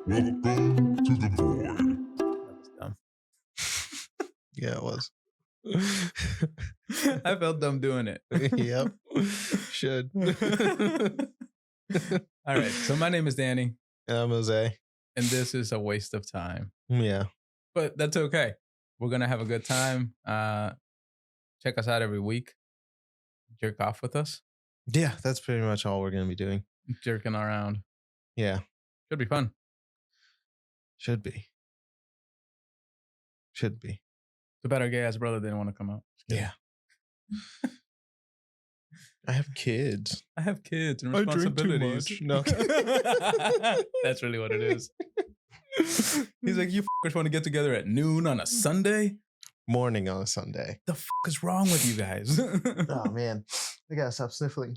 Welcome to the void. That was dumb. Yeah, it was. I felt dumb doing it. Yep. Should. All right. So my name is Danny, I'm Jose. and this is a waste of time. Yeah. But that's okay. We're gonna have a good time. Check us out every week. Jerk off with us. Yeah, that's pretty much all we're going to be doing. Jerking around. Yeah. Should be fun. Should be. Should be. Too bad our gay ass brother didn't want to come out. Yeah. I have kids. I have kids and I drink too responsibilities. much. No. That's really what it is. He's like, you fuckers want to get together at noon on a Sunday? Morning on a Sunday. The fuck is wrong with you guys? Oh, man. I got to stop sniffling.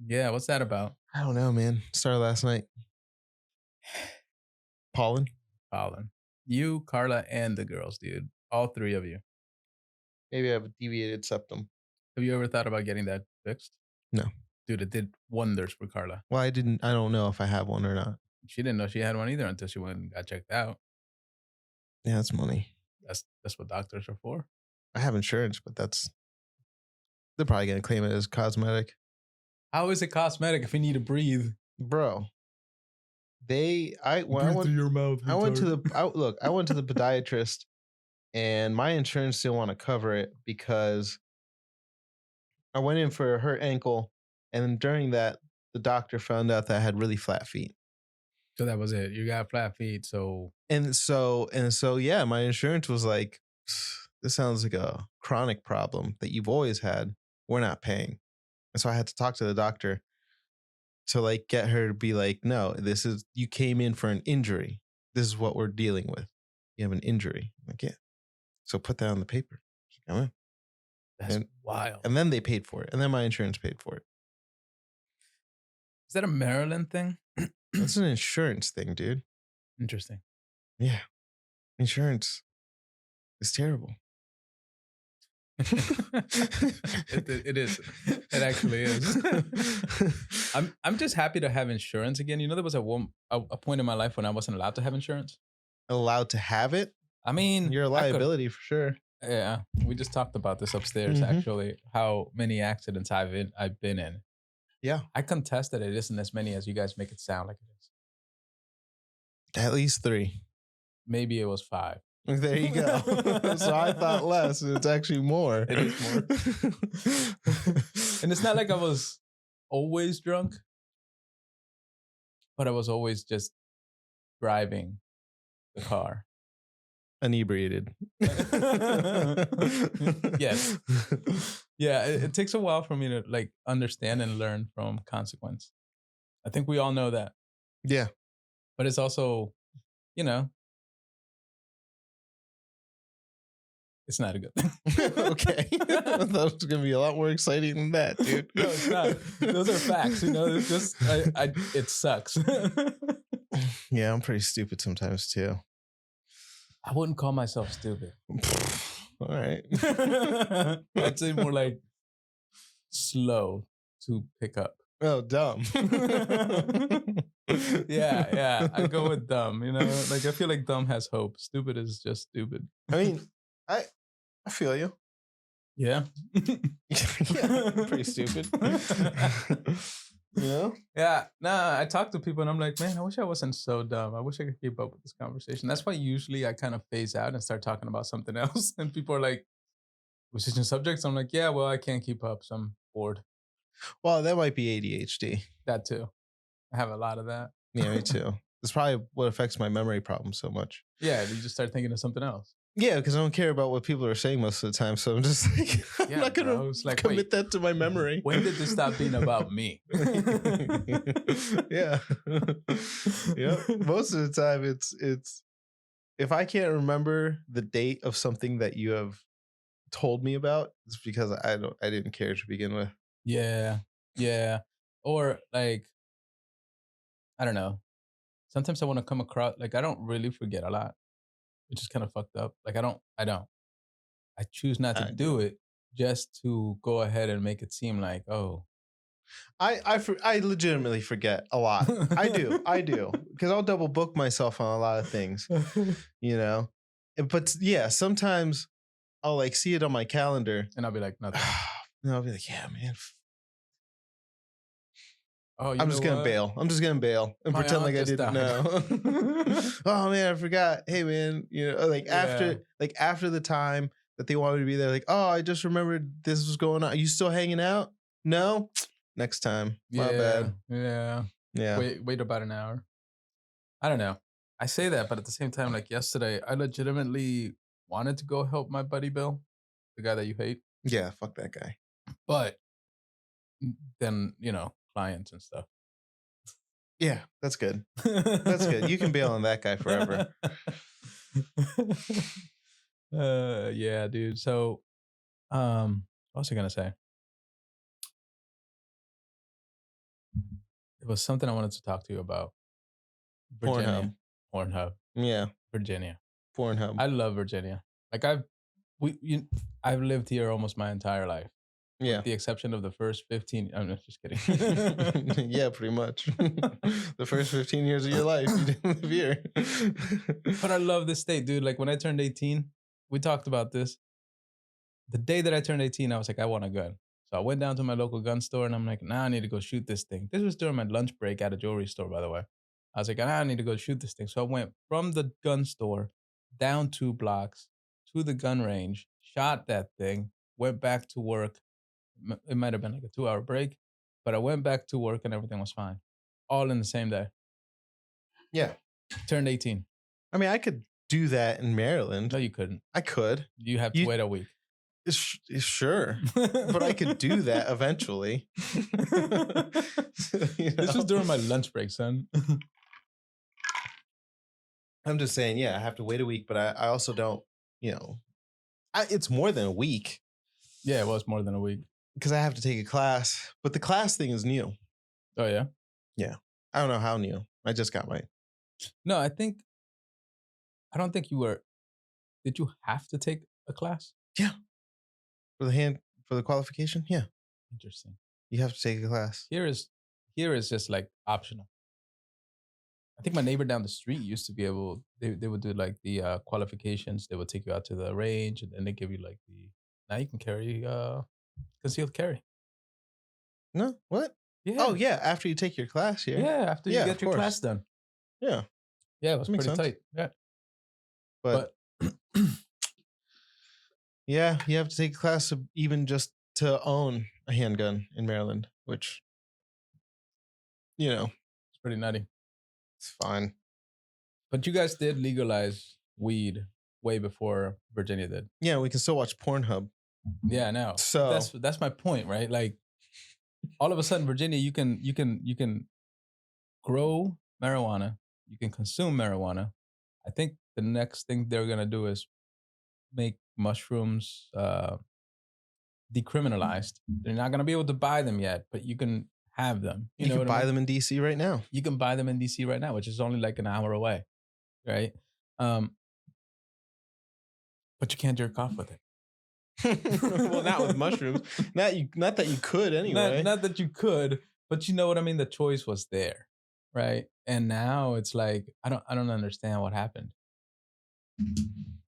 Yeah, what's that about? I don't know, man. Started last night. Pollen? Colin. You, Carla, and the girls, dude. All three of you. Maybe I have a deviated septum. Have you ever thought about getting that fixed? No. Dude, it did wonders for Carla. Well, I don't know if I have one or not. She didn't know she had one either until she went and got checked out. Yeah, that's money. That's what doctors are for. I have insurance, but they're probably going to claim it as cosmetic. How is it cosmetic if you need to breathe? Bro, I went through your mouth. to the podiatrist, and my insurance didn't want to cover it because I went in for a hurt ankle, and then during that, the doctor found out that I had really flat feet. So that was it. You got flat feet, so And so, yeah, my insurance was like, this sounds like a chronic problem that you've always had. We're not paying. And so I had to talk to the doctor to like get her to be like, no, you came in for an injury. This is what we're dealing with. You have an injury. I'm like, yeah. So put that on the paper. Come in. that's wild. And then they paid for it. And then my insurance paid for it. Is that a Maryland thing? That's an insurance thing, dude. Interesting. Yeah. Insurance is terrible. It is. It actually is. I'm just happy to have insurance again. You know, there was a point in my life when I wasn't allowed to have insurance. Allowed to have it? I mean, You're a liability for sure. Yeah, we just talked about this upstairs. Mhm. Actually, how many accidents I've been in. Yeah. I contest that it isn't as many as you guys make it sound like it is. At least 3. Maybe it was 5. There you go. So I thought less, and it's actually more. It is more. And it's not like I was always drunk, but I was always just driving the car. Inebriated. Yes. Yeah, it takes a while for me to like understand and learn from consequence. I think we all know that. Yeah. But it's also, you know, it's not a good thing. Okay. I thought it was going to be a lot more exciting than that, dude. No, it's not. Those are facts, you know. It's just, it sucks. Yeah, I'm pretty stupid sometimes too. I wouldn't call myself stupid. All right. I'd say more like slow to pick up. Oh, dumb. Yeah. I go with dumb, you know? Like, I feel like dumb has hope. Stupid is just stupid. I mean, I feel you. Yeah. Yeah, pretty stupid. You know? Yeah. Nah, I talk to people and I'm like, man, I wish I wasn't so dumb. I wish I could keep up with this conversation. That's why usually I kind of phase out and start talking about something else. And people are like, we're switching subjects. I'm like, yeah, well, I can't keep up. So I'm bored. Well, that might be ADHD. That too. I have a lot of that. Yeah, me too. That's probably what affects my memory problem so much. Yeah, you just start thinking of something else. Yeah, because I don't care about what people are saying most of the time. So I'm just like, I'm not going to commit that to my memory. When did this stop being about me? Yeah. Yeah. Most of the time it's if I can't remember the date of something that you have told me about, it's because I didn't care to begin with. Yeah. Or like, I don't know. Sometimes I want to come across, like, I don't really forget a lot, which is kind of fucked up. Like, I don't. I choose not to do it just to go ahead and make it seem like, oh, I legitimately forget a lot. I do because I'll double book myself on a lot of things, you know. But yeah, sometimes I'll like see it on my calendar, And I'll be like, nothing. and I'll be like, yeah, man. Oh, you I'm know just gonna what? bail. I'm just gonna bail and My pretend aunt like I just didn't died. know. Oh man, I forgot. Hey man, you know, like Yeah. after the time that they wanted to be there, like, oh, I just remembered this was going on. Are you still hanging out? No, next time. My bad. Yeah. Yeah. Wait about an hour. I don't know. I say that, but at the same time, like yesterday, I legitimately wanted to go help my buddy Bill, the guy that you hate. Yeah. Fuck that guy. But then, clients and stuff. Yeah, that's good. That's good. You can bail on that guy forever. Yeah, dude. So, what was I gonna say? It was something I wanted to talk to you about. Virginia, Pornhub, Yeah. Virginia. Pornhub. I love Virginia. Like I've lived here almost my entire life. Yeah. With the exception of the first 15. I'm just kidding. Yeah, pretty much. The first 15 years of your life, you didn't live here. But I love this state, dude. Like when I turned 18, we talked about this. The day that I turned 18, I was like, I want a gun. So I went down to my local gun store and I'm like, nah, I need to go shoot this thing. This was during my lunch break at a jewelry store, by the way. I was like, I need to go shoot this thing. So I went from the gun store down 2 blocks to the gun range, shot that thing, went back to work. It might have been like a 2-hour break, but I went back to work and everything was fine. All in the same day. Yeah. Turned 18. I mean, I could do that in Maryland. No, you couldn't. I could. You have to wait a week. Sure. But I could do that eventually. This was during my lunch break, son. I'm just saying, yeah, I have to wait a week, but I also don't, it's more than a week. Yeah, it was more than a week. Because I have to take a class, but the class thing is new. Oh, yeah? Yeah. I don't know how new. I just got mine. No, I don't think you were. Did you have to take a class? Yeah. For the qualification? Yeah. Interesting. You have to take a class. Here is just like optional. I think my neighbor down the street used to be able, they would do like the qualifications. They would take you out to the range and then they give you like now you can carry concealed carry. No? What? Yeah. Oh, yeah. After you take your class here. Yeah, after you get your class done. Yeah. Yeah, it was pretty tight. Yeah. But yeah, you have to take a class even just to own a handgun in Maryland, which, it's pretty nutty. It's fine. But you guys did legalize weed way before Virginia did. Yeah, we can still watch Pornhub. Yeah, I know. So that's my point, right? Like all of a sudden, Virginia, you can grow marijuana, you can consume marijuana. I think the next thing they're gonna do is make mushrooms decriminalized. They're not gonna be able to buy them yet, but you can have them. You can buy them in DC right now. You can buy them in DC right now, which is only like an hour away, right? But you can't jerk off with it. Well, not with mushrooms. Not that you could anyway. Not that you could, but you know what I mean. The choice was there, right? And now it's like I don't understand what happened.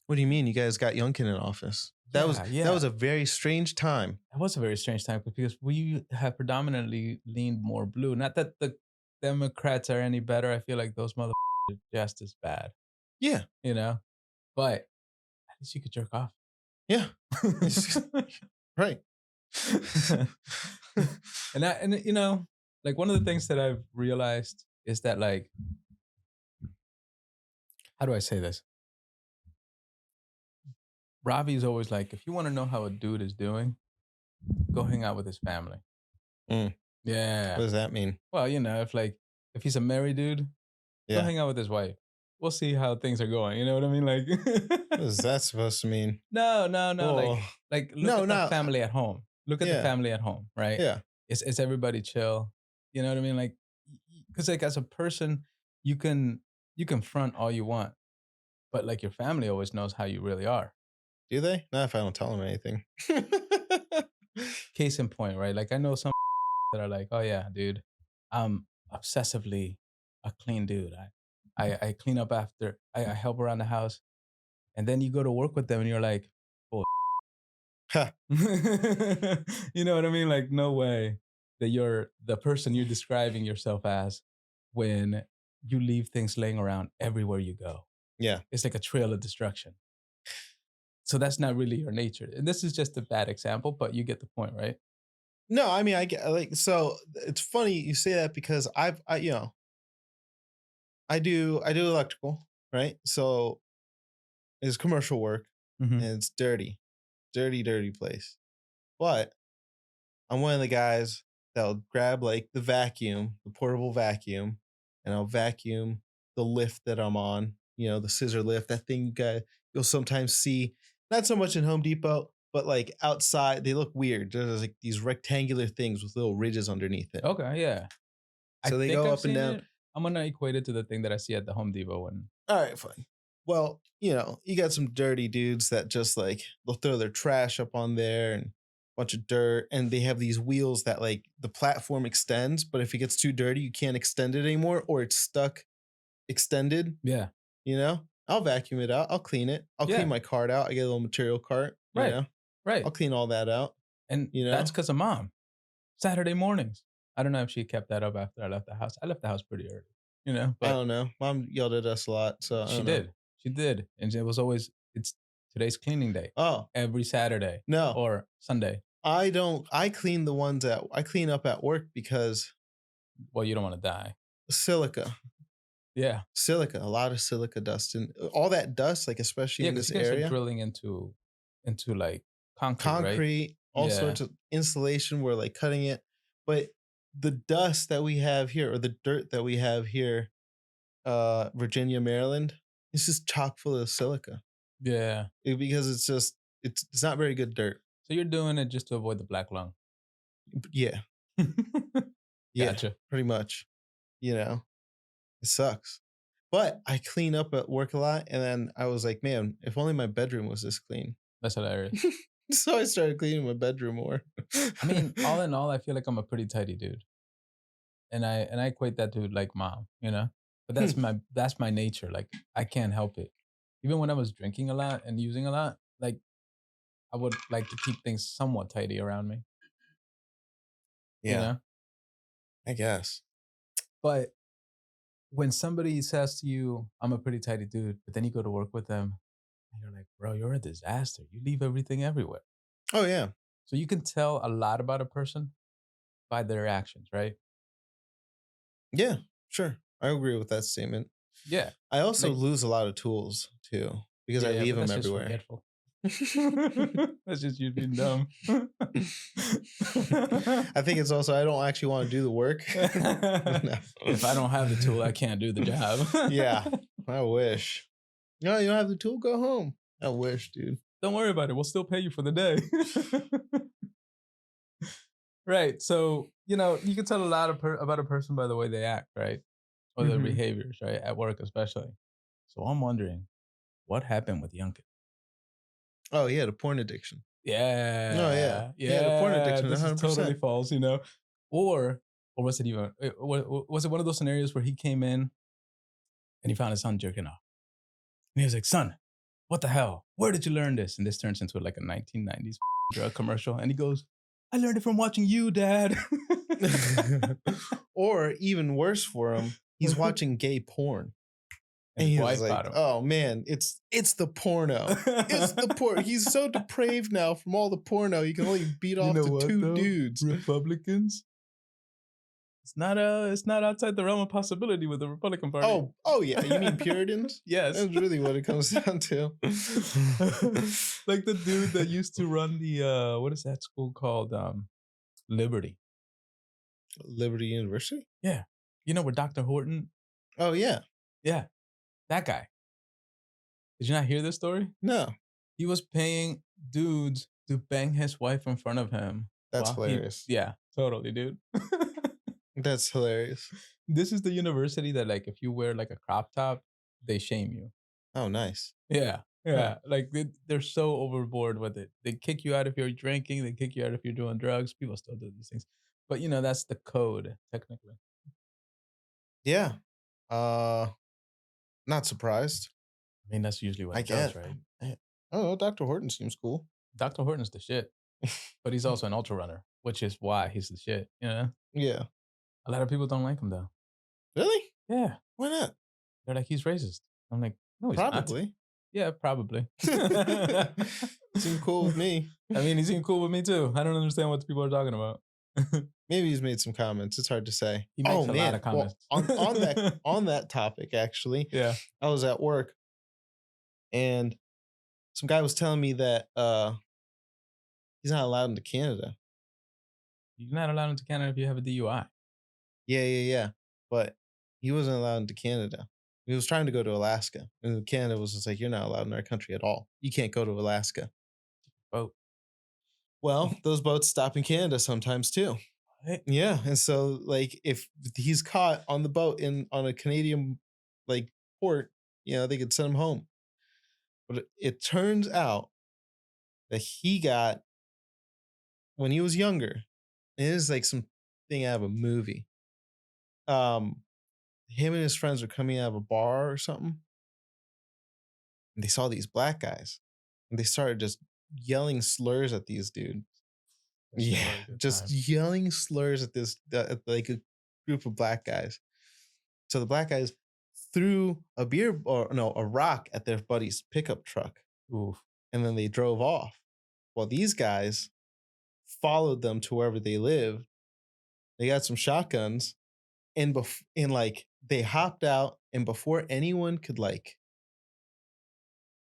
What do you mean? You guys got Youngkin in office? That was a very strange time. It was a very strange time because we have predominantly leaned more blue. Not that the Democrats are any better. I feel like those motherfuckers are just as bad. Yeah, but at least you could jerk off. Yeah, right. and like one of the things that I've realized is that like, how do I say this? Ravi's always like, if you want to know how a dude is doing, go hang out with his family. Yeah. What does that mean? Well, if he's a married dude, go hang out with his wife. We'll see how things are going. You know what I mean? Like, what is that supposed to mean? No. Like look at the family at home. Look at the family at home, right? Yeah. Is everybody chill? You know what I mean? Like, because like as a person, you can front all you want, but like your family always knows how you really are. Do they? Not if I don't tell them anything. Case in point, right? Like I know some that are like, oh yeah, dude, I'm obsessively a clean dude. I clean up after. I help around the house, and then you go to work with them, and you're like, oh, Ha, you know what I mean? Like, no way that you're the person you're describing yourself as when you leave things laying around everywhere you go. yeah. It's like a trail of destruction. So that's not really your nature. And this is just a bad example, but you get the point, right? No, I mean, I get like, so it's funny you say that because you know, I do electrical, right? So it's commercial work Mm-hmm. and it's dirty, dirty place. But I'm one of the guys that'll grab like the vacuum, the portable vacuum, and I'll vacuum the lift that I'm on. You know, the scissor lift, that thing you'll sometimes see, not so much in Home Depot, but like outside, they look weird. There's like these rectangular things with little ridges underneath it. Okay, yeah. I So they think go I've up and seen down. it. I'm gonna equate it to the thing that I see at the Home Depot when All right, fine. Well, you know, you got some dirty dudes that just like they'll throw their trash up on there and a bunch of dirt, and they have these wheels that like the platform extends, but if it gets too dirty, you can't extend it anymore, or it's stuck extended. yeah, You know, I'll vacuum it out. I'll clean it. I'll Yeah. clean my cart out. I get a little material cart. You Right. know, right. I'll clean all that out. And you know? that's because of mom. Saturday mornings. I don't know if she kept that up after I left the house. I left the house pretty early, you know, I but don't know. Mom yelled at us a lot, so I she don't know. did. She did. And it was always, it's today's cleaning day Oh every Saturday no, or Sunday. I don't. I clean the ones that I clean up at work because Well, you don't want to die. silica. Yeah. A lot of silica dust, and all that dust, like especially Yeah, in because this you guys are area, drilling into like concrete, right? concrete, all Yeah. sorts of insulation. We're like cutting it, but the dust that we have here, or the dirt that we have here, Virginia, Maryland, it's just chock full of silica. Yeah. Because it's just it's not very good dirt. So you're doing it just to avoid the black lung. Yeah, yeah, Gotcha. pretty much. You know, it sucks. But I clean up at work a lot, and then I was like, man, if only my bedroom was this clean. That's hilarious. So I started cleaning my bedroom more. I mean, all in all, I feel like I'm a pretty tidy dude. And I equate that to like mom, you know? But that's my nature. Like I can't help it. Even when I was drinking a lot and using a lot, like I would like to keep things somewhat tidy around me. You yeah, know? I guess. But when somebody says to you, I'm a pretty tidy dude, but then you go to work with them and you're like, bro, you're a disaster. You leave everything everywhere. Oh yeah, So you can tell a lot about a person by their actions, right? yeah, sure. I agree with that statement. Yeah. I also Like- lose a lot of tools too because I leave but them that's just everywhere. forgetful. That's just you being dumb. I think it's also I don't actually want to do the work. No. If I don't have the tool, I can't do the job. Yeah, I wish. No, you don't have the tool. Go home. I wish, dude. Don't worry about it. We'll still pay you for the day. Right. So, you know, you can tell a lot about a person by the way they act, right? Or their Mhm. behaviors, right? At work, especially. So I'm wondering, what happened with Youngkin? Oh yeah, the porn addiction. Yeah. yeah. Yeah, the porn addiction, This is 100%. totally false, you know? Or was it even, was it one of those scenarios where he came in and he found his son jerking off? And he was like, son, what the hell? Where did you learn this? And this turns into like a 1990s drug commercial. And he goes, I learned it from watching you, Dad. Or even worse for him, he's watching gay porn. And And his he wife was like, got him. oh man, it's the porno. It's the porn. He's so depraved now from all the porno. He can only beat off to two dudes. Republicans. It's not outside the realm of possibility with the Republican Party. Oh yeah. You mean Puritans? Yes. That's really what it comes down to. Like the dude that used to run the what is that school called? Liberty. Liberty University? Yeah. You know where Dr. Horton? Oh yeah. Yeah. That guy. Did you not hear this story? No. He was paying dudes to bang his wife in front of him. That's while he- hilarious. Yeah, totally, dude. That's hilarious. This is the university that, like, if you wear like a crop top, they shame you. Oh, nice. Yeah, yeah. Like they're so overboard with it. They kick you out if you're drinking. They kick you out if you're doing drugs. People still do these things. But that's the code technically. Yeah. Not surprised. I mean, that's usually what I it does, get. right? I don't know. Dr. Horton seems cool. Dr. Horton's the shit, but he's also an ultra runner, which is why he's the shit. Yeah. A lot of people don't like him though. Really? Yeah, Why not? they're like he's racist. I'm like, no, he's not. Probably. Yeah, probably. Seemed cool with me. I mean, he seemed cool with me too. I don't understand what the people are talking about. Maybe he's made some comments. It's hard to say. He makes a lot of comments. Well, on that topic, actually, Yeah. I was at work and some guy was telling me that he's not allowed into Canada. You're not allowed into Canada if you have a DUI. Yeah. But he wasn't allowed into Canada. He was trying to go to Alaska. And Canada was just like, you're not allowed in our country at all. You can't go to Alaska. Boat. Well, those boats stop in Canada sometimes too. What? Yeah. And so like if he's caught on the boat on a Canadian like port, they could send him home. But it turns out that he got, when he was younger, it is like something out of a movie. Him and his friends were coming out of a bar or something. And they saw these black guys. And they started just yelling slurs at these dudes. That's a Yeah, really good just time. yelling slurs at at like a group of black guys. So the black guys threw a rock at their buddy's pickup truck. Oof. And then they drove off. Well, these guys followed them to wherever they lived. They got some shotguns, and they hopped out, and before anyone could like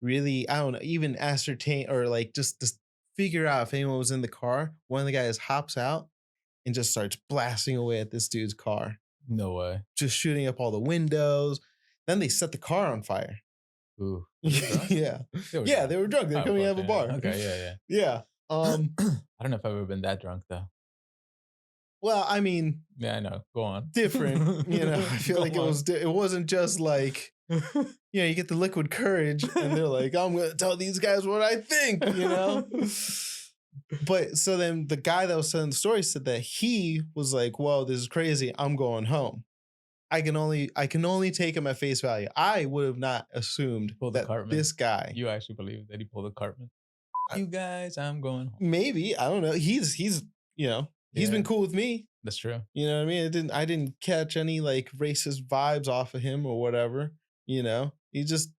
really, I don't know, even ascertain or like just figure out if anyone was in the car, one of the guys hops out and just starts blasting away at this dude's car, No way. just shooting up all the windows. Then they set the car on fire. Ooh. Yeah. They were drunk. They were coming out of a bar. Okay, yeah. Yeah. I don't know if I've ever been that drunk though. Well, I mean, Yeah, I know. Go on. different. I feel Go like it wasn't just like, you get the liquid courage and they're like, I'm going to tell these guys what I think, But so then the guy that was telling the story said that he was like, whoa, this is crazy. I'm going home. I can only take him at face value. I would have not assumed Pull the that Cartman. this guy. You actually believe that he pulled a Cartman? You guys, I'm going home. Maybe, I don't know. He's been cool with me. That's true. You know what I mean? I didn't catch any like racist vibes off of him or whatever. He just,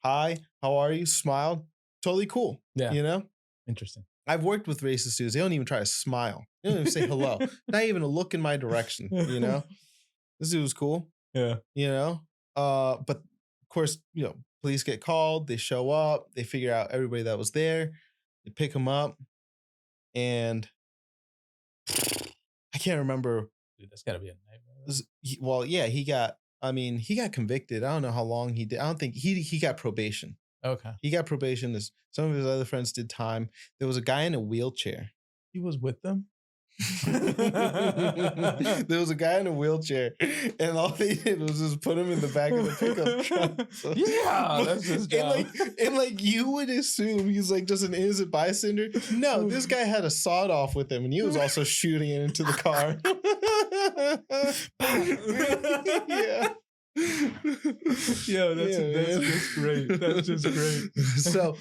hi, how are you? Smiled. Totally cool. Yeah. Interesting. I've worked with racist dudes. They don't even try to smile. They don't even say hello. Not even a look in my direction. This dude was cool. Yeah. But of course, police get called. They show up. They figure out everybody that was there. They pick him up. And I can't remember. Dude, that's got to be a nightmare. Well, yeah, he got convicted. I don't know how long he did. I don't think he got probation. Okay. He got probation. Some of his other friends did time. There was a guy in a wheelchair. He was with them? There was a guy in a wheelchair, and all they did was just put him in the back of the pickup truck. So, Yeah, that's his job. And you would assume he's like just an innocent bystander. No, this guy had a sawed off with him, and he was also shooting it into the car. Yeah. Yo, that's just great. That's just great. So,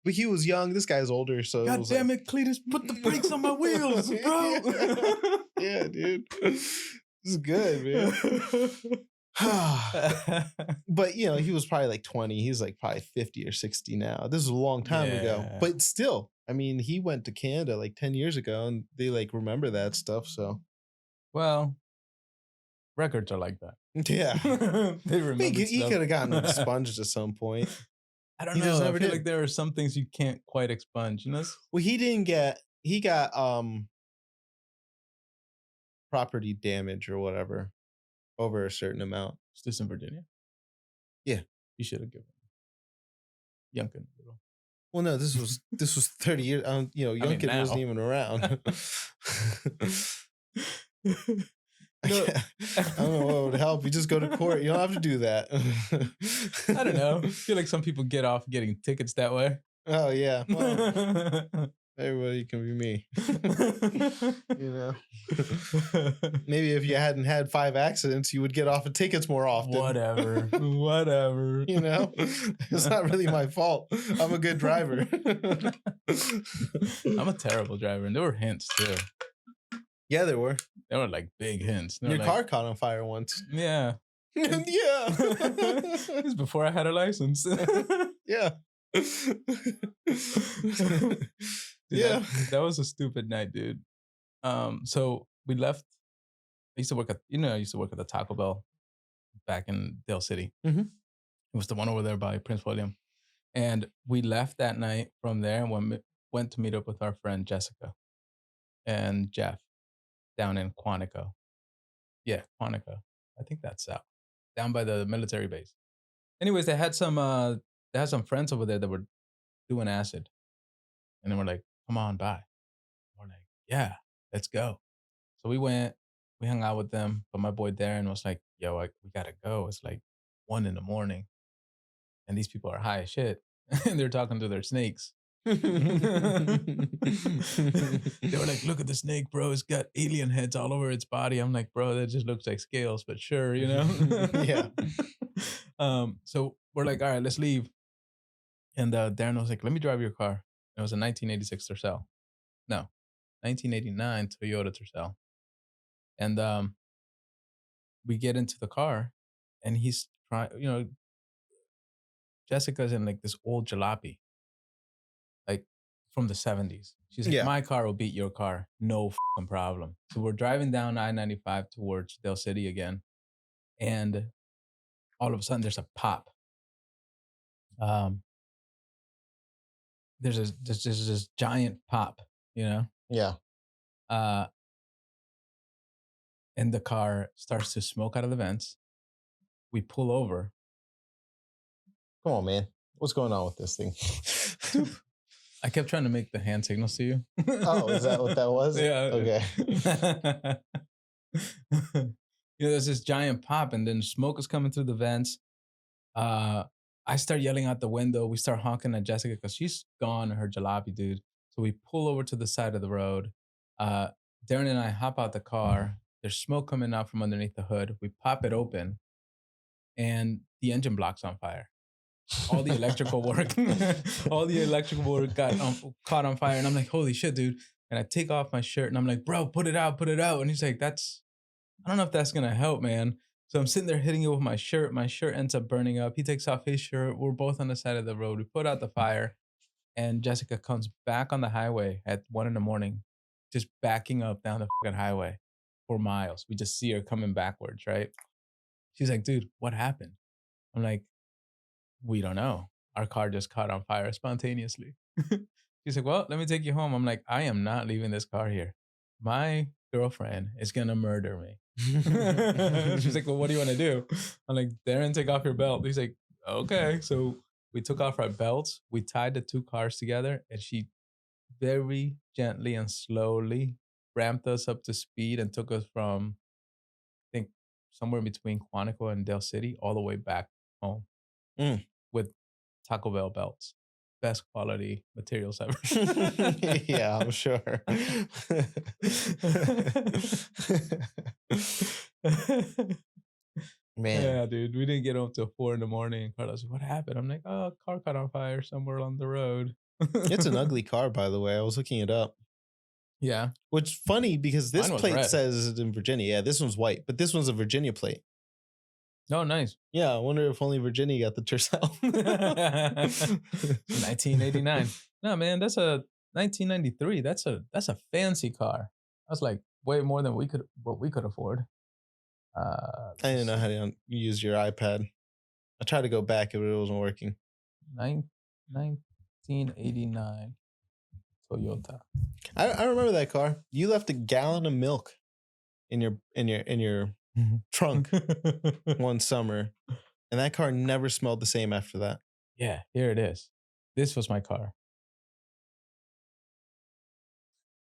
but he was young. This guy's older, so God damn it, Cletus, put the brakes on my wheels, bro. Yeah, dude. This is good, man. But he was probably like 20. He's like probably 50 or 60 now. This is a long time ago. But still, I mean, he went to Canada like 10 years ago, and they like remember that stuff. So, well, records are like that. Yeah. They remember. He could have gotten expunged at some point. I don't He know. just I never feel did. like there are some things you can't quite expunge. Well, he got property damage or whatever over a certain amount. Is this in Virginia? Yeah. You should have given Youngkin a little. Well, no, this was 30 years. Youngkin now. wasn't even around. I don't know what would help. You just go to court. You don't have to do that. I don't know. I feel like some people get off getting tickets that way. Oh yeah. Well, Everybody can be me. You know? Maybe if you hadn't had 5 accidents, you would get off of tickets more often. Whatever. You know? It's not really my fault. I'm a good driver. I'm a terrible driver, and there were hints too. Yeah, there were. They were like big hints. They were Your like, car caught on fire once. Yeah. Yeah. It was before I had a license. Yeah. Dude, Yeah. that was a stupid night, dude. So we left. I used to work at the Taco Bell back in Dale City. Mhm. It was the one over there by Prince William. And we left that night from there and went to meet up with our friend Jessica and Jeff down in Quantico. Yeah, Quantico. I think that's south. Down by the military base. Anyways, they had some friends over there that were doing acid. And then we're like, come on by. We're like, yeah, let's go. So we went, we hung out with them, but my boy Darren was like, yo, we gotta go. It's like 1 a.m. and these people are high as shit. And they're talking to their snakes. They were like, look at the snake, bro. It's got alien heads all over its body. I'm like, bro, that just looks like scales, but sure, you know? Yeah. So we're like, all right, let's leave. And Darren was like, let me drive your car. It was a 1986 Tercel. No, 1989 Toyota Tercel. And we get into the car and he's trying, Jessica's in like this old jalopy, like from the 70s. She's like, Yeah. my car will beat your car. No fucking problem. So we're driving down I-95 towards Dale City again. And all of a sudden there's a pop. There's this giant pop, Yeah. and the car starts to smoke out of the vents. We pull over. Come on, man. What's going on with this thing? I kept trying to make the hand signals to you. Oh, is that what that was? Yeah. Okay. There's this giant pop, and then smoke is coming through the vents. I start yelling out the window. We start honking at Jessica because she's gone, her jalopy, dude. So we pull over to the side of the road. Darren and I hop out the car. There's smoke coming out from underneath the hood. We pop it open, and the engine block's on fire. All the electrical work, got caught on fire. And I'm like, holy shit, dude. And I take off my shirt and I'm like, bro, put it out. And he's like, I don't know if that's going to help, man. So I'm sitting there hitting it with my shirt. My shirt ends up burning up. He takes off his shirt. We're both on the side of the road. We put out the fire and Jessica comes back on the highway at 1 a.m, just backing up down the fucking highway for miles. We just see her coming backwards, right? She's like, dude, what happened? I'm like, we don't know. Our car just caught on fire spontaneously. She's like, well, let me take you home. I'm like, I am not leaving this car here. My girlfriend is going to murder me. She's like, well, what do you want to do? I'm like, Darren, take off your belt. He's like, okay. So we took off our belts. We tied the two cars together and she very gently and slowly ramped us up to speed and took us from, I think, somewhere between Quantico and Dale City all the way back home. With Taco Bell belts. Best quality materials ever. Yeah, I'm sure. Man. Yeah, dude. We didn't get home till 4 a.m. And Carlos, what happened? I'm like, oh, car caught on fire somewhere along the road. It's an ugly car, by the way. I was looking it up. Yeah. Which is funny because this Mine was plate red. says it's in Virginia. Yeah, this one's white, but this one's a Virginia plate. Oh, nice. Yeah, I wonder if only Virginia got the Tercel. 1989. No, man, that's a 1993. That's a fancy car. That's like way more than what we could afford. I didn't know how to use your iPad. I tried to go back, but it wasn't working. 1989 Toyota. I remember that car. You left a gallon of milk in your trunk one summer, and that car never smelled the same after that. Yeah, here it is. This was my car.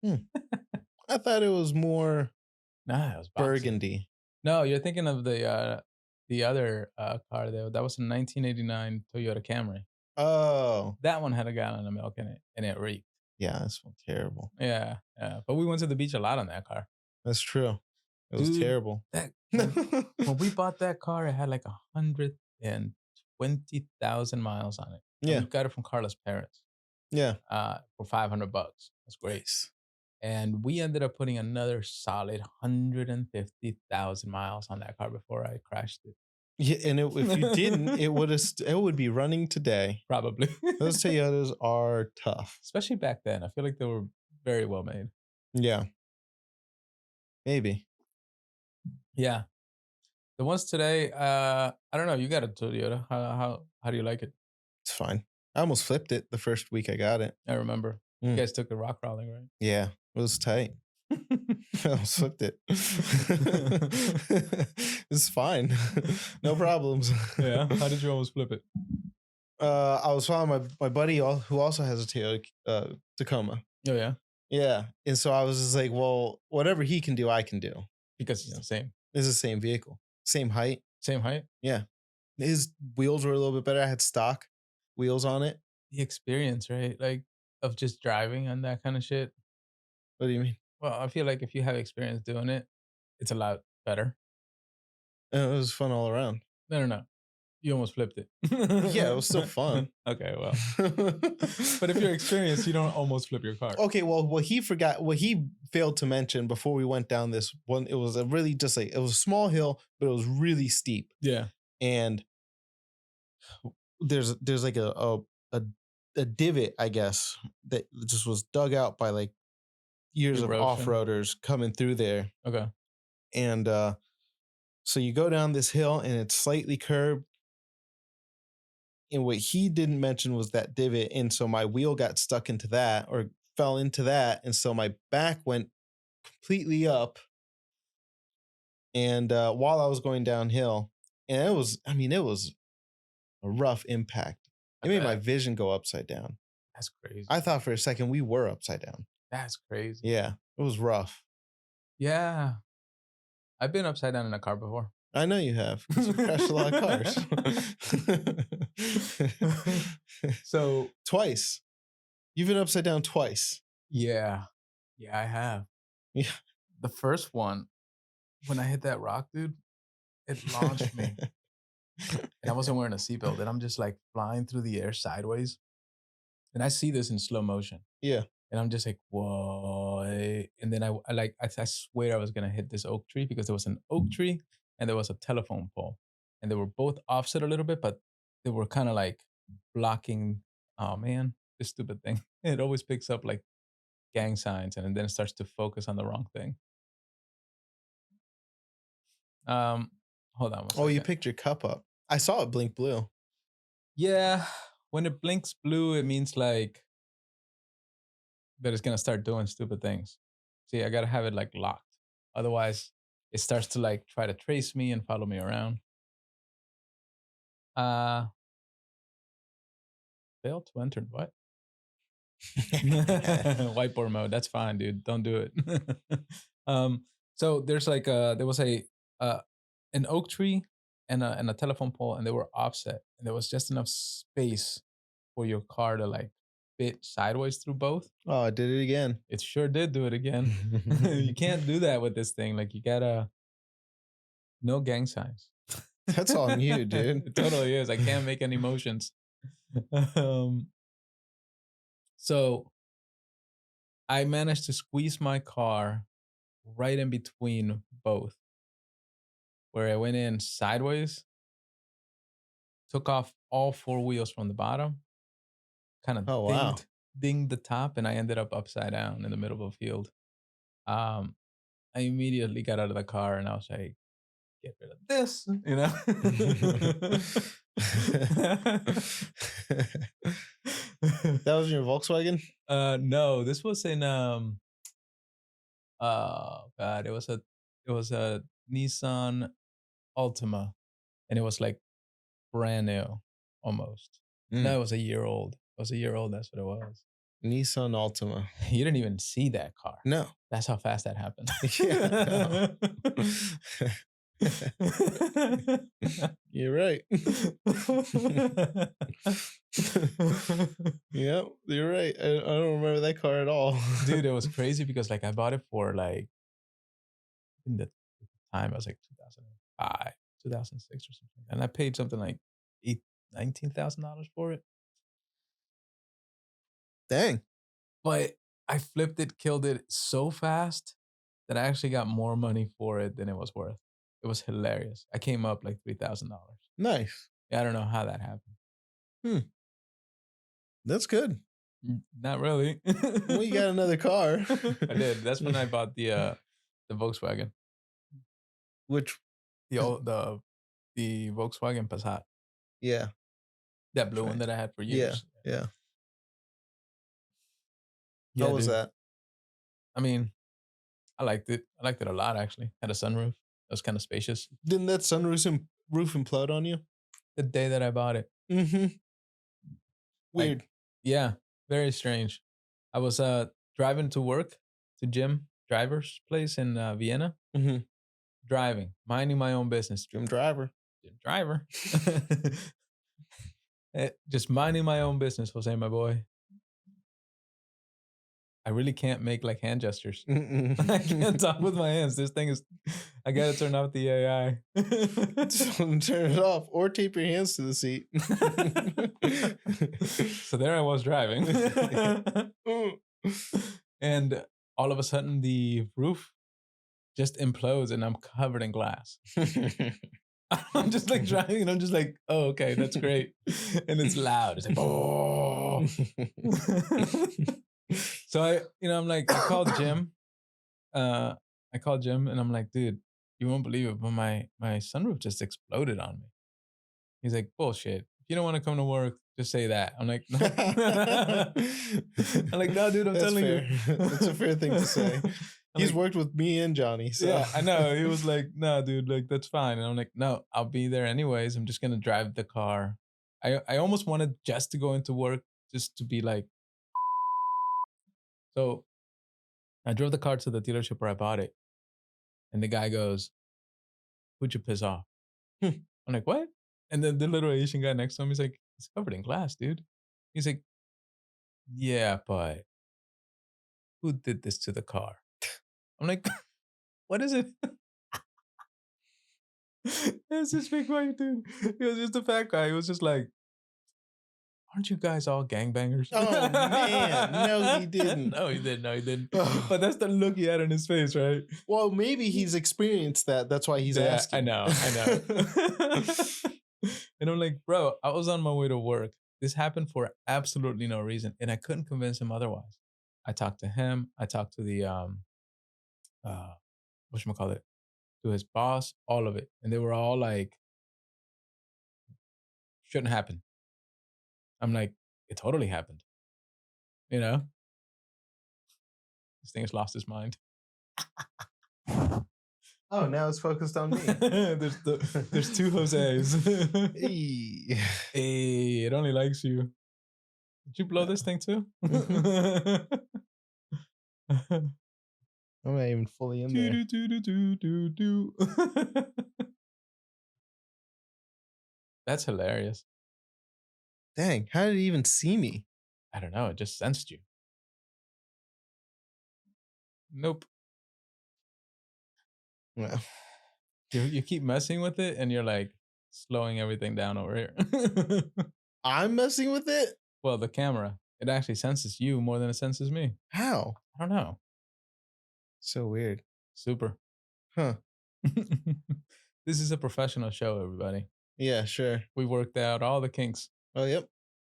I thought it was more Nah, it was boxy. burgundy. No, you're thinking of the other car there. That was a 1989 Toyota Camry. Oh, That one had a gallon of milk in it, and it reeked. Yeah, that's terrible. Yeah. But we went to the beach a lot on that car. That's true. It was Dude, terrible. When we bought that car, it had like 120,000 miles on it. And Yeah. we got it from Carla's parents Yeah. for $500. That's great. Nice. And we ended up putting another solid 150,000 miles on that car before I crashed it. Yeah, and if you didn't, it would be running today. Probably. Those Toyotas are tough. Especially back then. I feel like they were very well made. Yeah. Maybe. Yeah. The ones today, I don't know. You got a Toyota. How do you like it? It's fine. I almost flipped it the first week I got it. I remember. You Mm. guys took the rock crawling, right? Yeah, it was tight. I almost flipped it. It's fine. No problems. Yeah. How did you almost flip it? I was following my buddy who also has a Toyota Tacoma. Oh, yeah. Yeah. And so I was just like, well, whatever he can do, I can do. Because it's the same. It's the same vehicle. Same height. Same height? Yeah. His wheels were a little bit better. I had stock wheels on it. The experience, right? Like, of just driving and that kind of shit. What do you mean? Well, I feel like if you have experience doing it, it's a lot better. It was fun all around. No. You almost flipped it. Yeah, it was still fun. Okay, well. But if you're experienced, you don't almost flip your car. Okay, well, what he failed to mention before we went down this one, it was it was a small hill, but it was really steep. Yeah. And there's like a divot, I guess, that just was dug out by like years of Erosion. off-roaders coming through there. Okay. And so you go down this hill and it's slightly curved. And what he didn't mention was that divot. And so my wheel got stuck into that or fell into that. And so my back went completely up. And while I was going downhill, and it was a rough impact. It made my vision go upside down. That's crazy. I thought for a second we were upside down. That's crazy. Yeah, it was rough. Yeah. I've been upside down in a car before. I know you have. 'Cause you crashed a lot of cars. So twice. You've been upside down twice. yeah, I have. Yeah. The first one, when I hit that rock, dude, it launched me. And I wasn't wearing a seatbelt. And I'm just like flying through the air sideways. And I see this in slow motion. Yeah. And I'm just like, whoa. And then I swear I was going to hit this oak tree because there was an oak tree and there was a telephone pole. And they were both offset a little bit, but they were kind of like blocking. Oh, man, this stupid thing. It always picks up like gang signs and then it starts to focus on the wrong thing. Hold on. Oh, you picked your cup up. I saw it blink blue. Yeah. When it blinks blue, it means like that it's going to start doing stupid things. See, I got to have it like locked. Otherwise, it starts to like try to trace me and follow me around. Failed to enter what? Whiteboard mode. That's fine, dude. Don't do it. So there's like there was an oak tree and a telephone pole, and they were offset, and there was just enough space for your car to like fit sideways through both. Oh, I did it again. It sure did do it again. You can't do that with this thing. Like you gotta no gang signs. That's on you, dude. It totally is. I can't make any motions. So I managed to squeeze my car right in between both, where I went in sideways, took off all four wheels from the bottom, kind of dinged the top, and I ended up upside down in the middle of a field. I immediately got out of the car and I was like, get rid of this, you know? That was in your Volkswagen? No, this was in oh god, it was a Nissan Altima, and it was like brand new almost. No, it was a year old. It was a year old, that's what it was. Nissan Altima. You didn't even see that car. No. That's how fast that happened. You're right. Yep, you're right. I don't remember that car at all. Dude, it was crazy because like I bought it for like in the time I was like 2005, 2006 or something, and I paid something like $19,000 for it. Dang. But I flipped it, killed it so fast that I actually got more money for it than it was worth. It was hilarious. I came up like $3,000. Nice. I don't know how that happened. That's good. Not really. Well, you got another car. I did. That's when I bought the Volkswagen. Which The Volkswagen Passat. Yeah. That blue one that I had for years. Yeah. Yeah, How was dude. that? I mean, I liked it. I liked it a lot, actually. Had a sunroof. It was kind of spacious. Didn't that sunroof implode on you? The day that I bought it. Mm-hmm. Weird. Yeah, very strange. I was driving to work to Jim Driver's place in Vienna. Mm-hmm. Driving, minding my own business. Jim Driver. Just minding my own business, Jose, my boy. I really can't make like hand gestures. I can't talk with my hands. This thing is, I gotta turn off the AI. Turn it off or tape your hands to the seat. So there I was driving. And all of a sudden the roof just implodes and I'm covered in glass. I'm just like driving and I'm just like, oh, okay, that's great. And it's loud. It's like, oh. So I'm like, I called Jim. And I'm like, dude, you won't believe it, but my sunroof just exploded on me. He's like, bullshit. If you don't want to come to work, just say that. I'm like, no. I'm like, no, dude, I'm telling you. That's a fair thing to say. He's worked with me and Jony. So. Yeah, I know. He was like, no, dude, like, that's fine. And I'm like, no, I'll be there anyways. I'm just going to drive the car. I almost wanted just to go into work just to be like. So I drove the car to the dealership where I bought it. And the guy goes, who'd you piss off? I'm like, what? And then the little Asian guy next to him, he's like, it's covered in glass, dude. He's like, yeah, but who did this to the car? I'm like, what is it? It's this big white dude. He was just a fat guy. He was just like, aren't you guys all gangbangers? Oh, man. No, he didn't. No, he didn't. But that's the look he had on his face, right? Well, maybe he's experienced that. That's why he's asking. I know. And I'm like, bro, I was on my way to work. This happened for absolutely no reason. And I couldn't convince him otherwise. I talked to him. I talked to the, whatchamacallit, to his boss, all of it. And they were all like, shouldn't happen. I'm like, it totally happened. You know? This thing has lost his mind. Oh, now it's focused on me. There's two Jose's. Hey. Hey, it only likes you. Did you blow this thing too? I'm not even fully in there. That's hilarious. Dang, how did it even see me? I don't know. It just sensed you. Nope. Well, You keep messing with it and you're like slowing everything down over here. I'm messing with it? Well, the camera, it actually senses you more than it senses me. How? I don't know. So weird. Super. Huh. This is a professional show, everybody. Yeah, sure. We worked out all the kinks. Oh, yep.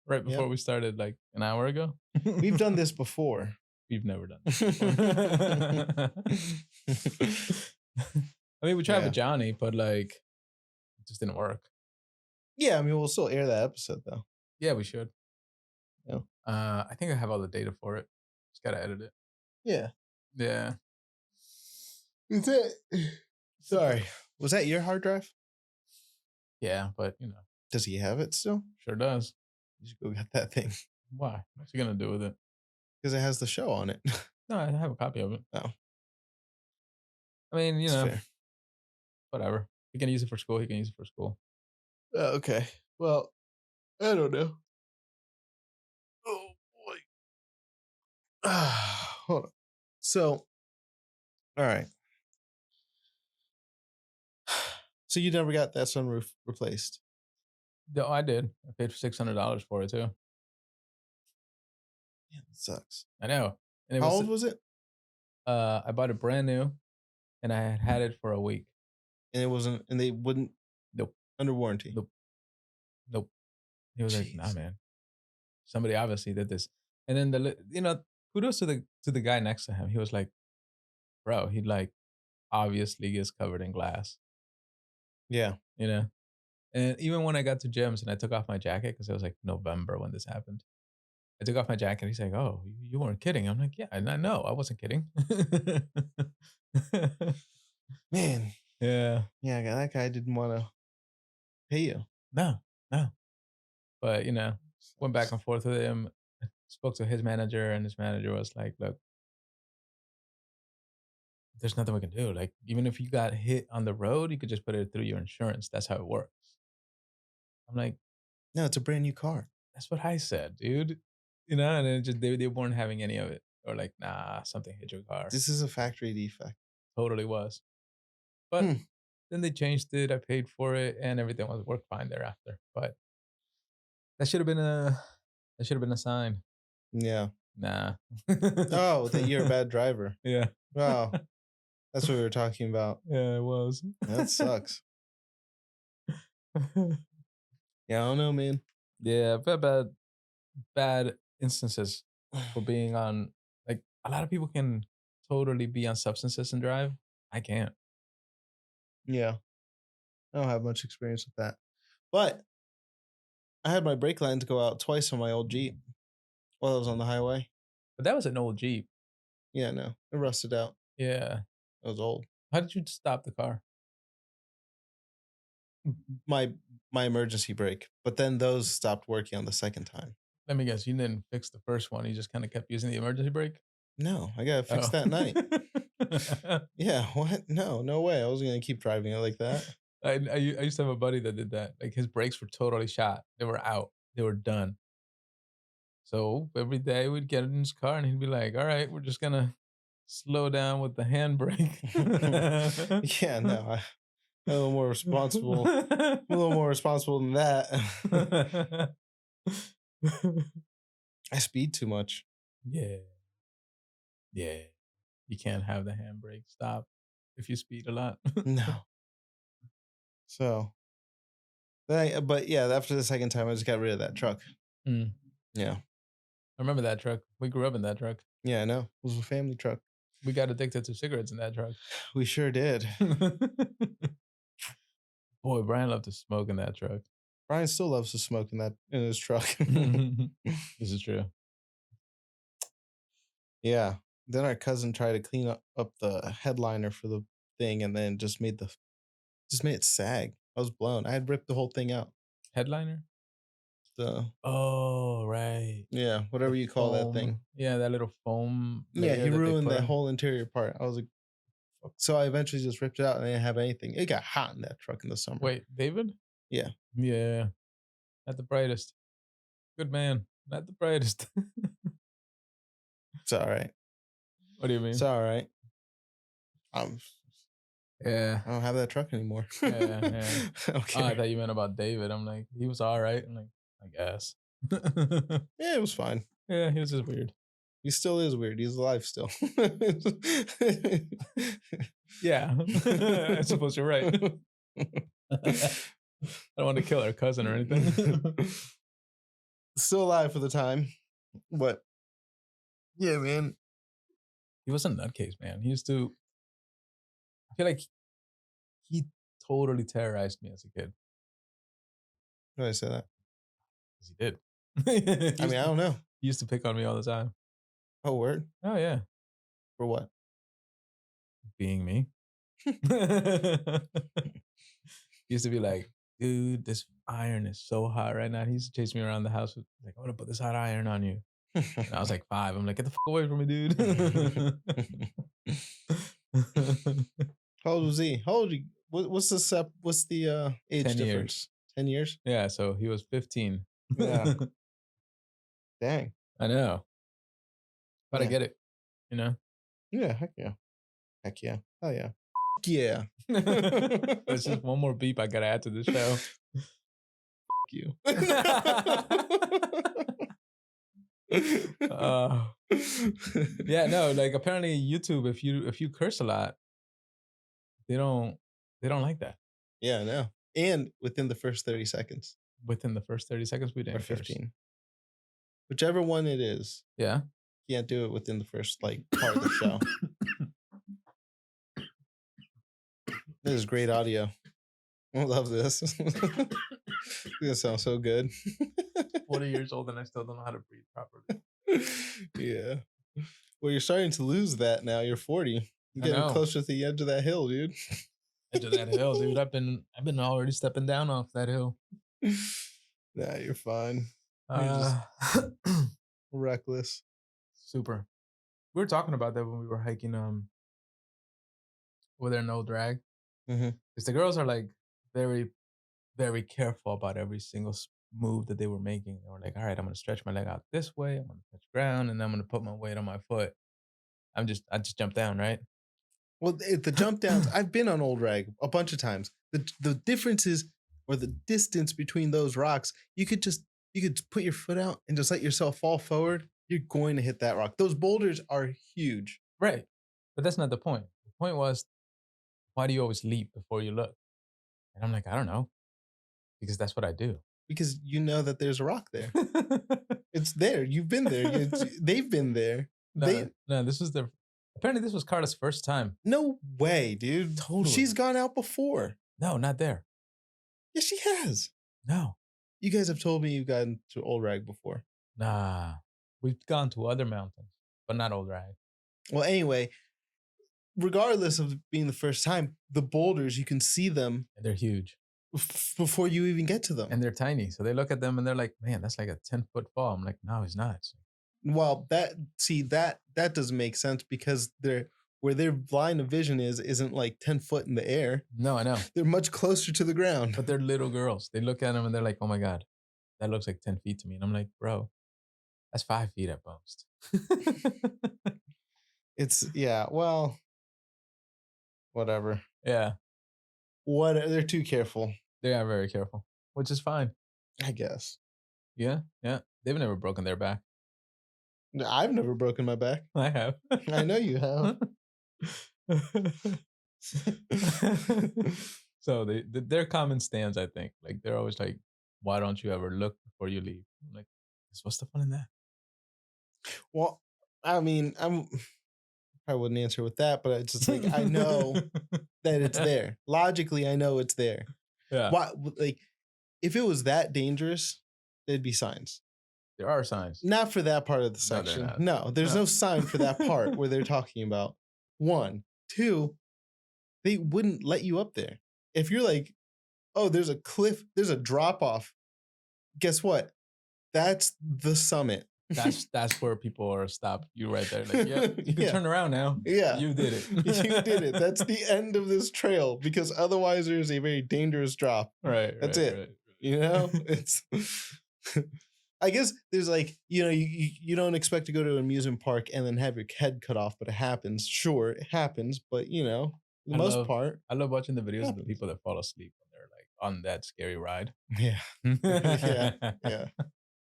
Right before we started, like an hour ago. We've done this before. We've never done this before. I mean, we tried with Jony, but like, it just didn't work. Yeah, I mean, we'll still air that episode though. Yeah, we should. Yeah. I think I have all the data for it. Just gotta edit it. Yeah. Yeah. Is it? Sorry. Was that your hard drive? Yeah, but you know. Does he have it still? Sure does. You should go get that thing. Why? What's he gonna do with it? Because it has the show on it. No, I have a copy of it. Oh. I mean, you That's know, fair. whatever. He can use it for school. He can use it for school. Okay. Well, I don't know. Oh boy. Hold on. So, all right. So you never got that sunroof replaced? No, I did. I paid $600 for it too. Yeah, that sucks. I know. And it How was old was it? I bought it brand new, and I had it for a week. And it wasn't. And they wouldn't Nope, under warranty. nope, nope. He was like, "Nah, Jeez. man. Somebody obviously did this." And then kudos to the guy next to him. He was like, "Bro, he like obviously is covered in glass." Yeah. You know. And even when I got to gyms and I took off my jacket because it was like November when this happened. I took off my jacket. He's like, "Oh, you weren't kidding." I'm like, "Yeah, and I know I wasn't kidding." Man. Yeah. Yeah, that guy didn't want to pay you. No, no. But went back and forth with him. Spoke to his manager, and his manager was like, "Look, there's nothing we can do. Like, even if you got hit on the road, you could just put it through your insurance. That's how it works." I'm like, No, it's a brand new car. "That's what I said, dude." And then just they weren't having any of it. Or like, "Nah, something hit your car." This is a factory defect. Totally was. But Hmm. then they changed it. I paid for it, and everything worked fine thereafter. But that should have been a sign. Yeah. Nah. Oh, that you're a bad driver. Yeah. Wow. That's what we were talking about. Yeah, it was. That sucks. Yeah, I don't know, man. Yeah, I've had bad instances for being on. Like, a lot of people can totally be on substances and drive. I can't. Yeah. I don't have much experience with that. But I had my brake lines go out twice on my old Jeep while I was on the highway. But that was an old Jeep. Yeah, no. It rusted out. Yeah. It was old. How did you stop the car? My emergency brake. But then those stopped working on the second time. Let me guess. You didn't fix the first one. You just kind of kept using the emergency brake? No, I gotta fix Oh. that night. Yeah, what? No way. I wasn't gonna keep driving it like that. I used to have a buddy that did that. Like, his brakes were totally shot. They were out. They were done. So every day we'd get in his car and he'd be like, "All right, we're just gonna slow down with the handbrake." Yeah, no, I'm a little more responsible. I'm a little more responsible than that. I speed too much. Yeah. Yeah. You can't have the handbrake stop if you speed a lot. No. So, but yeah, after the second time, I just got rid of that truck. Mm. Yeah. I remember that truck. We grew up in that truck. Yeah, I know. It was a family truck. We got addicted to cigarettes in that truck. We sure did. Boy, Brian loved to smoke in that truck. Brian still loves to smoke in his truck. This is true. Yeah. Then our cousin tried to clean up the headliner for the thing, and then just made it sag. I was blown. I had ripped the whole thing out. Headliner? Oh, right. Yeah, whatever you call that thing. Yeah, that little foam. Yeah, he ruined that whole interior part. I was like, fuck. So I eventually just ripped it out and I didn't have anything. It got hot in that truck in the summer. Wait, David? Yeah. Yeah. Not the brightest. Good man. Not the brightest. It's all right. What do you mean? It's all right. Yeah. I don't have that truck anymore. Yeah. Okay. Oh, I thought you meant about David. I'm like, he was all right. I'm like, I guess. Yeah, it was fine. Yeah, he was just weird. He still is weird. He's alive still. Yeah. I suppose you're right. I don't want to kill our cousin or anything. Still alive for the time. But yeah, man. He was a nutcase, man. He used to. I feel like he totally terrorized me as a kid. Why did I say that? Because he did. I mean, I don't know. He used to pick on me all the time. Oh, word? Oh, yeah. For what? Being me. He used to be like, "Dude, this iron is so hot right now." He used to chase me around the house with, like, "I want to put this hot iron on you." And I was like 5. I'm like, "Get the fuck away from me, dude." How old was he? How old? What's the age 10 difference? years. 10 years. Yeah, so he was 15. Yeah. Dang. I know. But I Yeah. get it, you know? Yeah. Heck yeah. Heck yeah. Oh yeah. Yeah. That's just one more beep I gotta add to the show. You. Yeah, no, like apparently YouTube, if you curse a lot, they don't like that. Yeah, no. And within the first 30 seconds Within the first 30 seconds, we or didn't curse. 15. Whichever one it is. Yeah. Can't do it within the first like part of the show. This is great audio. I love this. This sounds so good. 40 years old and I still don't know how to breathe properly. Yeah. Well, you're starting to lose that now. You're 40. You're getting closer to the edge of that hill, dude. Edge of that hill, dude. I've been already stepping down off that hill. Nah, you're fine. You're just reckless. Super. We were talking about that when we were hiking over there in Old Drag. Because the girls are like very, very careful about every single move that they were making. They were like, all right, I'm gonna stretch my leg out this way, I'm gonna touch ground, and I'm gonna put my weight on my foot. I just jumped down, right? Well, the jump downs, I've been on Old Rag a bunch of times. The difference is, or the distance between those rocks, you could put your foot out and just let yourself fall forward. You're going to hit that rock. Those boulders are huge. Right. But that's not the point. The point was, why do you always leap before you look? And I'm like, I don't know. Because that's what I do. Because you know that there's a rock there. It's there. You've been there. They've been there. No, this was apparently this was Carla's first time. No way, dude. Totally. She's gone out before. No, not there. Yeah, she has. No. You guys have told me you've gotten to Old Rag before. Nah. We've gone to other mountains, but not Old Rag. Well, anyway, regardless of being the first time, the boulders, you can see them. And they're huge. Before you even get to them. And they're tiny. So they look at them and they're like, man, that's like a 10-foot fall. I'm like, no, it's not. Well, that doesn't make sense because where their line of vision isn't like 10 foot in the air. No, I know. They're much closer to the ground. But they're little girls. They look at them and they're like, oh my God, that looks like 10 feet to me. And I'm like, bro, that's 5 feet at most. Well, whatever. Yeah. They're too careful. They are very careful, which is fine. I guess. Yeah. They've never broken their back. I've never broken my back. I have. I know you have. So their common stance, I think, like they're always like, why don't you ever look before you leave? I'm like, what's the fun in that? Well, I mean, I wouldn't answer with that, but it's just like, I know that it's there. Logically, I know it's there. Yeah. Why, like, if it was that dangerous, there'd be signs. There are signs. Not for that part of the section. No, there's no sign for that part where they're talking about. 1, 2, they wouldn't let you up there. If you're like, oh, there's a cliff, there's a drop off. Guess what? That's the summit. That's where people are stopped. You right there. Like, yeah, you can turn around now. Yeah. You did it. You did it. That's the end of this trail because otherwise there's a very dangerous drop. Right. That's it. Right. You know, it's, I guess there's like, you don't expect to go to an amusement park and then have your head cut off, but it happens. Sure, it happens. But the most part. I love watching the videos of the people that fall asleep when they're like on that scary ride. Yeah. Yeah.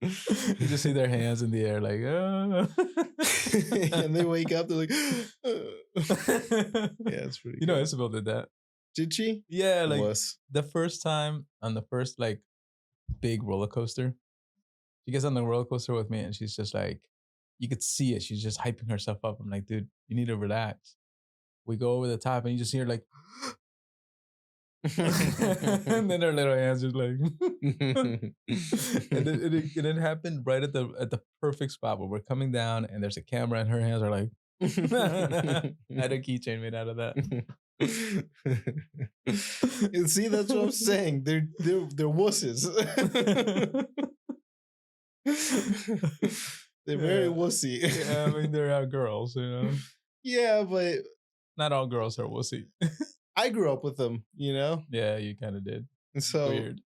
You just see their hands in the air like, and they wake up, they're like, yeah, it's pretty cool. Isabel did that. Did she? Yeah, like the first time on the first like big roller coaster. She gets on the roller coaster with me and she's just like, you could see it. She's just hyping herself up. I'm like, dude, you need to relax. We go over the top and you just hear like, and then her little hands are like, and it happened right at the perfect spot where we're coming down and there's a camera and her hands are like, I had a keychain made out of that. You see, that's what I'm saying. They're wusses. They're very wussy. Yeah, I mean they're our girls, Yeah, but not all girls are wussy. I grew up with them, Yeah, you kind of did. So weird.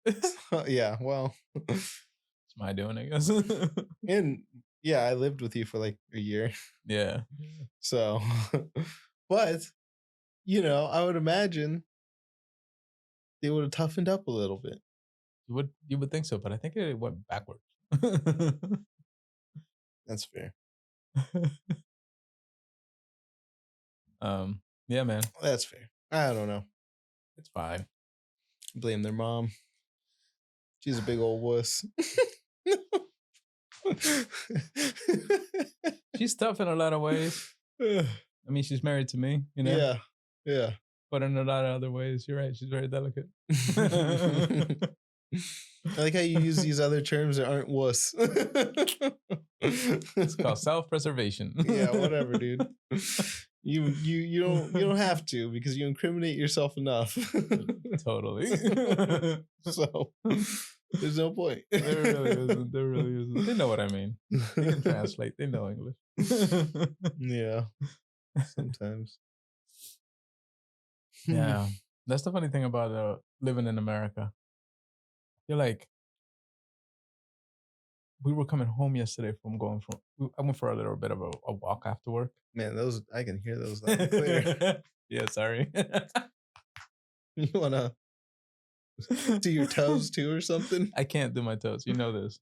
Yeah, well, It's my doing, I guess. and yeah, I lived with you for like a year. Yeah. So, but, you know, I would imagine they would have toughened up a little bit. You would think so, but I think it went backwards. That's fair. Yeah, man. That's fair. I don't know. It's fine. Blame their mom. She's a big old wuss. She's tough in a lot of ways. I mean, she's married to me, you know? Yeah. Yeah. But in a lot of other ways, you're right. She's very delicate. I like how you use these other terms that aren't wuss. It's called self-preservation. Yeah, whatever, dude. You don't have to because you incriminate yourself enough. Totally. So there's no point. There really isn't. There really isn't. They know what I mean. They can translate. They know English. Yeah. Sometimes. Yeah. That's the funny thing about living in America. You're like, we were coming home yesterday I went for a little bit of a walk after work. Man, those I can hear those loud and clear. Yeah, sorry. You wanna do your toes too or something? I can't do my toes. You know this.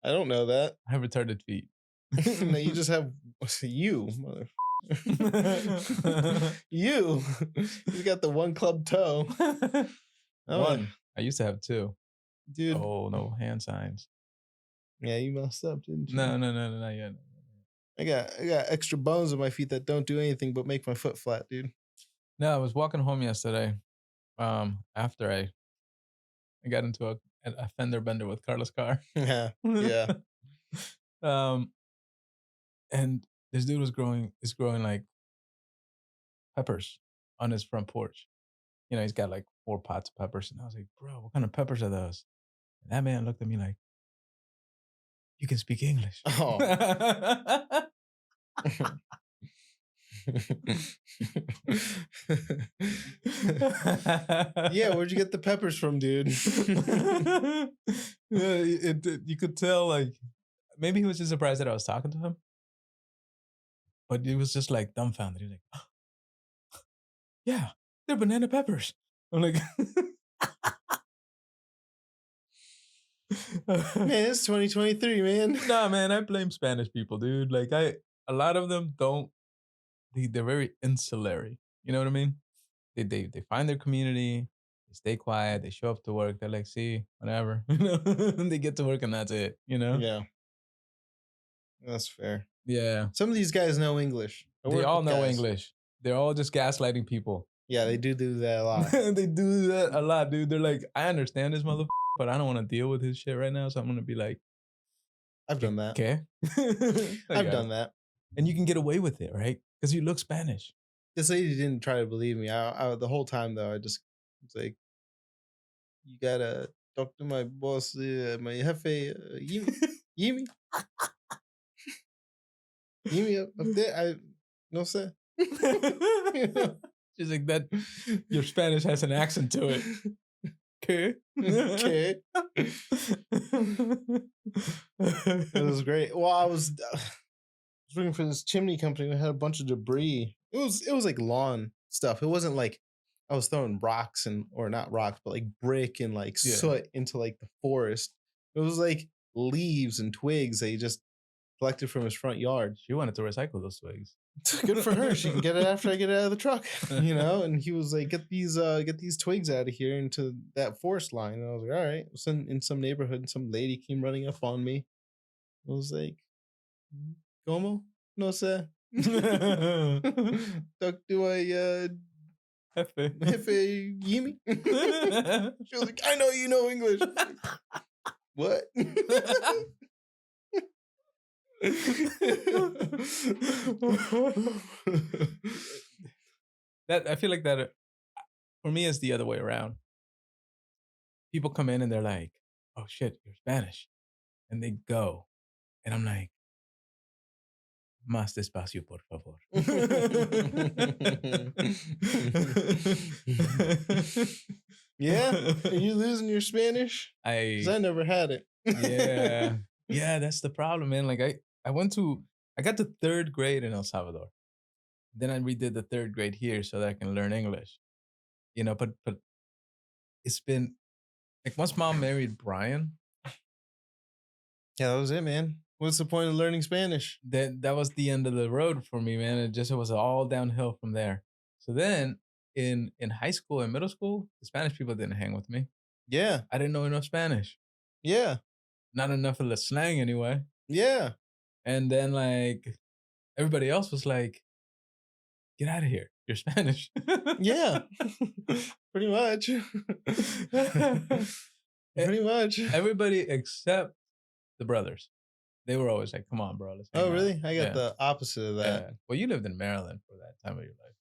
I don't know that. I have retarded feet. No, you just have you, mother. You got the one club toe. Oh, One. I used to have two. dude. Oh, no hand signs. Yeah, you messed up, didn't you? No, not yet. I got extra bones on my feet that don't do anything but make my foot flat, dude. No, I was walking home yesterday. After I got into a fender bender with Carla's car. Yeah. Yeah. And this dude is growing like peppers on his front porch. You know, he's got like 4 pots of peppers, and I was like, "Bro, what kind of peppers are those?" And that man looked at me like, "You can speak English." Oh. Yeah, where'd you get the peppers from, dude? Yeah, you could tell, like, maybe he was just surprised that I was talking to him, but he was just like dumbfounded. He was like, "Yeah, they're banana peppers." I'm like, Man, it's 2023, man. nah, man, I blame Spanish people, dude. Like, a lot of them don't. They're very insulary. You know what I mean? They find their community. They stay quiet. They show up to work. They're like, see, whatever. You know, they get to work and that's it. You know? Yeah. That's fair. Yeah. Some of these guys know English. I They work all with know guys. English. They're all just gaslighting people. Yeah, they do that a lot. They do that a lot, dude. They're like, I understand this motherfucker, but I don't want to deal with his shit right now. So I'm gonna be like, I've done that. okay. I've done that. And you can get away with it, right? Because you look Spanish. This lady didn't try to believe me. I the whole time though, I just was like, "You gotta talk to my boss, my jefe, Yimi, Yimi up there." I no sé. You know? She's like, that your Spanish has an accent to it. Okay. Okay. It was great. Well, I was working for this chimney company. We had a bunch of debris. It was like lawn stuff. It wasn't like I was throwing rocks or not rocks, but like brick and like soot into like the forest. It was like leaves and twigs that he just collected from his front yard. She wanted to recycle those twigs. Good for her. She can get it after I get it out of the truck, you know. And he was like, "Get these twigs out of here into that forest line." And I was like, "All right." So in some neighborhood, and some lady came running up on me. I was like, "Como? No sé." Talk to a Jefe Yimi. She was like, "I know you know English." What? That I feel like that for me is the other way around. People come in and they're like, "Oh shit, you're Spanish," and they go, and I'm like, "Más despacio, por favor." Yeah? Are you losing your Spanish? Because I never had it. Yeah. Yeah, that's the problem, man. Like I got to third grade in El Salvador. Then I redid the third grade here so that I can learn English. But it's been like once mom married Brian, Yeah, that was it, man. What's the point of learning Spanish? that was the end of the road for me, man. It was all downhill from there. So then in high school and middle school, the Spanish people didn't hang with me. Yeah. I didn't know enough Spanish. Yeah. Not enough of the slang anyway. Yeah. And then like everybody else was like, get out of here. You're Spanish. Yeah. Pretty much. Pretty much. Everybody except the brothers. They were always like, come on, bro. Let's hang Oh, out." really? I got Yeah. the opposite of that. Yeah. Well, you lived in Maryland for that time of your life.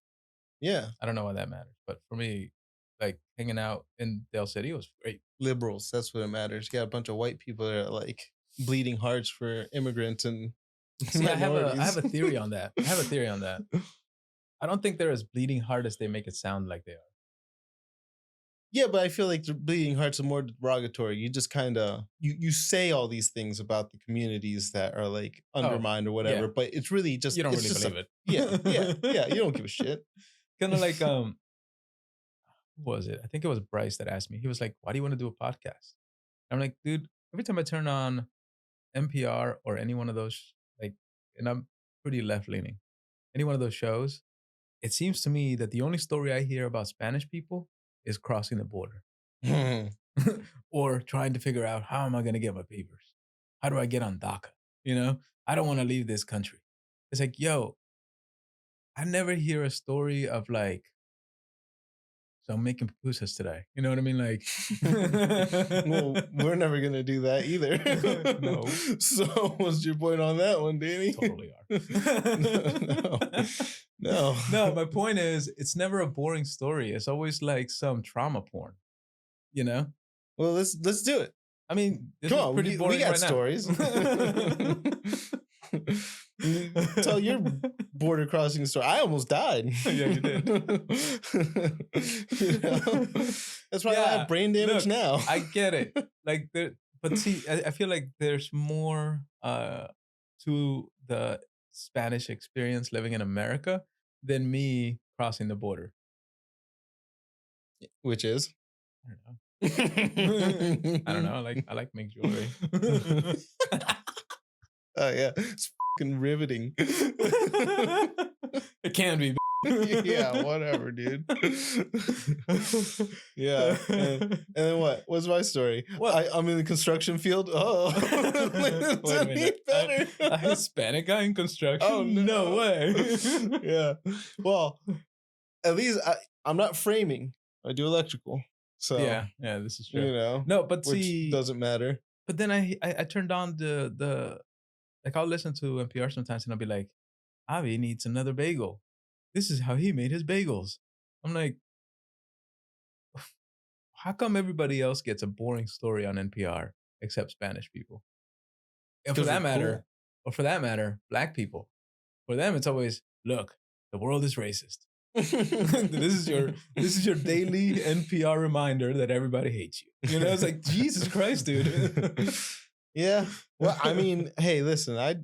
Yeah. I don't know why that matters. But for me, like hanging out in Dale City was great. Liberals. That's what it matters. You got a bunch of white people that are like bleeding hearts for immigrants and See, I have minorities. a theory on that. I don't think they're as bleeding hard as they make it sound like they are. Yeah, but I feel like the bleeding hearts are more derogatory. You just kind of you say all these things about the communities that are like undermined or whatever, yeah. but it's really just You don't it's really just believe it. Yeah. You don't give a shit. Kind of like who was it? I think it was Bryce that asked me. He was like, "Why do you want to do a podcast?" I'm like, dude, every time I turn on NPR or any one of those, like, and I'm pretty left leaning, any one of those shows, it seems to me that the only story I hear about Spanish people is crossing the border or trying to figure out how am I going to get my papers? How do I get on DACA? I don't want to leave this country. It's like, yo, I never hear a story of like, so I'm making pupusas today. You know what I mean? Like, Well, we're never gonna do that either. No. So what's your point on that one, Danny? Totally are. No. No, my point is, it's never a boring story. It's always like some trauma porn. Well, let's do it. I mean, this Come is on, pretty boring we got right now. stories. Tell your border crossing story. I almost died. Yeah, you did. That's why I have brain damage now. I get it. Like, but see, I feel like there's more to the Spanish experience living in America than me crossing the border. Which is? I don't know. I don't know. I like make jewelry. Oh yeah, it's fucking riveting. It can be. Yeah, whatever, dude. Yeah, and then what? What's my story? What? I'm in the construction field. Oh, Wait a minute. better. A Hispanic guy in construction? Oh, no way. Yeah. Well, at least I'm not framing. I do electrical. So yeah, this is true. No, but which see, doesn't matter. But then I turned on the like I'll listen to NPR sometimes and I'll be like, Avi needs another bagel. This is how he made his bagels. I'm like, how come everybody else gets a boring story on NPR except Spanish people? And for that matter, black people. For them, it's always, look, the world is racist. This is your daily NPR reminder that everybody hates you. It's like, Jesus Christ, dude. Yeah. Well, I mean, hey, listen, I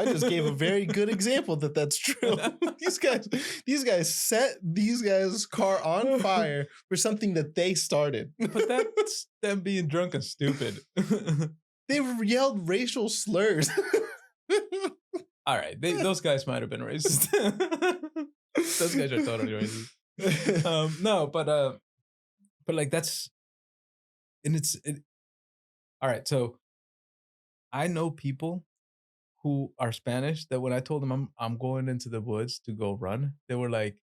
just gave a very good example that that's true. These guys set these guys' car on fire for something that they started. But that's them being drunk and stupid. They yelled racial slurs. All right, those guys might have been racist. Those guys are totally racist. No, but like that's, and it. All right, so I know people who are Spanish that when I told them I'm going into the woods to go run, they were like,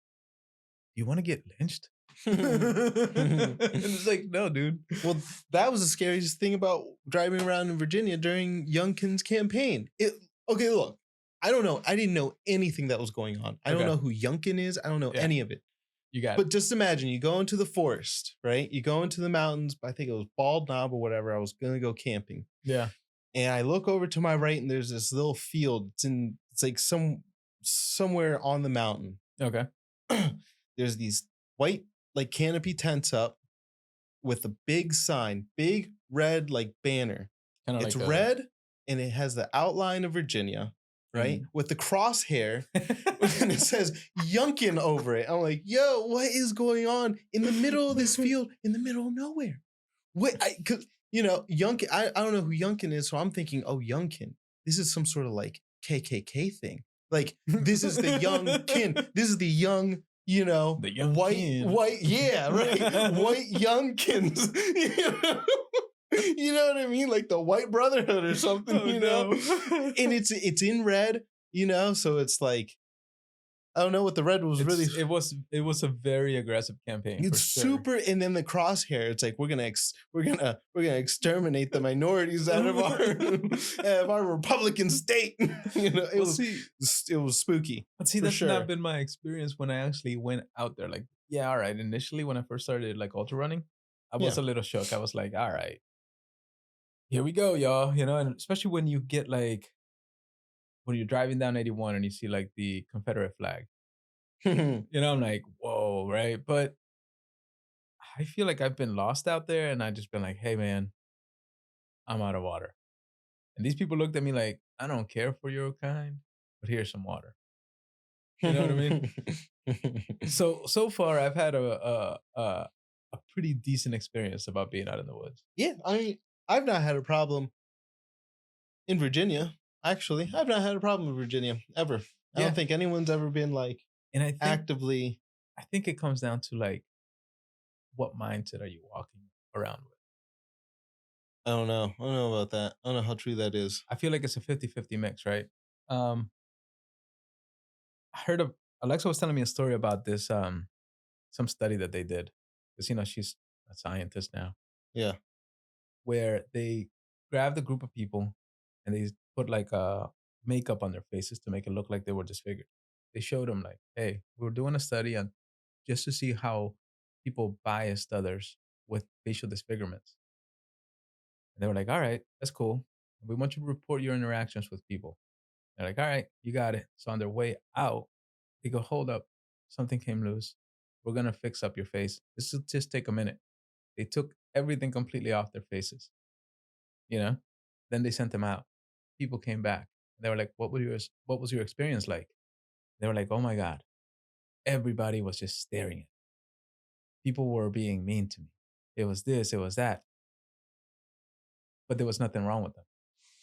"You want to get lynched?" And it's like, no, dude. Well, that was the scariest thing about driving around in Virginia during Youngkin's campaign. Okay, look, I don't know. I didn't know anything that was going on. I don't know who Youngkin is. I don't know any of it. You got it. But just imagine you go into the forest, right? You go into the mountains. I think it was Bald Knob or whatever. I was going to go camping. Yeah. And I look over to my right and there's this little field. It's like somewhere on the mountain. Okay. There's these white like canopy tents up with a big sign, big red like banner. Kind of It's like red and it has the outline of Virginia, right? With the crosshair, and it says Yunkin over it. I'm like, yo, what is going on in the middle of this field, in the middle of nowhere? What? Cause Yunkin. I don't know who Yunkin is, so I'm thinking, oh, Yunkin. This is some sort of like KKK thing. Like this is the young kin. This is the young. The young kin. white, yeah, right, white youngkins. You know what I mean? Like the White Brotherhood or something, Oh, no. And it's in red, so it's like I don't know what the red was It was a very aggressive campaign. It's for sure. super, and then the crosshair. It's like we're gonna exterminate the minorities out of our Republican state. It was spooky. But see, that's not been my experience when I actually went out there. Like, yeah, all right. Initially, when I first started like ultra running, I was a little shook. I was like, all right, here we go, y'all. And especially when you get like when you're driving down 81 and you see like the Confederate flag. I'm like, whoa, right? But I feel like I've been lost out there, and I just been like, hey, man, I'm out of water. And these people looked at me like, I don't care for your kind, but here's some water. You know what I mean? So far, I've had a pretty decent experience about being out in the woods. Yeah, I mean, I've not had a problem in Virginia. Actually, I've not had a problem in Virginia ever. I don't think anyone's ever been like actively. I think it comes down to like, what mindset are you walking around with? I don't know. I don't know about that. I don't know how true that is. I feel like it's a 50-50 mix, right? I heard of Alexa was telling me a story about this some study that they did, because she's a scientist now. Yeah. Where they grabbed a group of people and they put like makeup on their faces to make it look like they were disfigured. They showed them like, hey, we're doing a study on just to see how people biased others with facial disfigurements. And they were like, all right, that's cool. We want you to report your interactions with people. They're like, all right, you got it. So on their way out, they go, hold up, something came loose. We're going to fix up your face. This will just take a minute. They took everything completely off their faces. Then they sent them out. People came back. They were like, what was your experience like? They were like, oh my God. Everybody was just staring at me. People were being mean to me. It was this, it was that. But there was nothing wrong with them.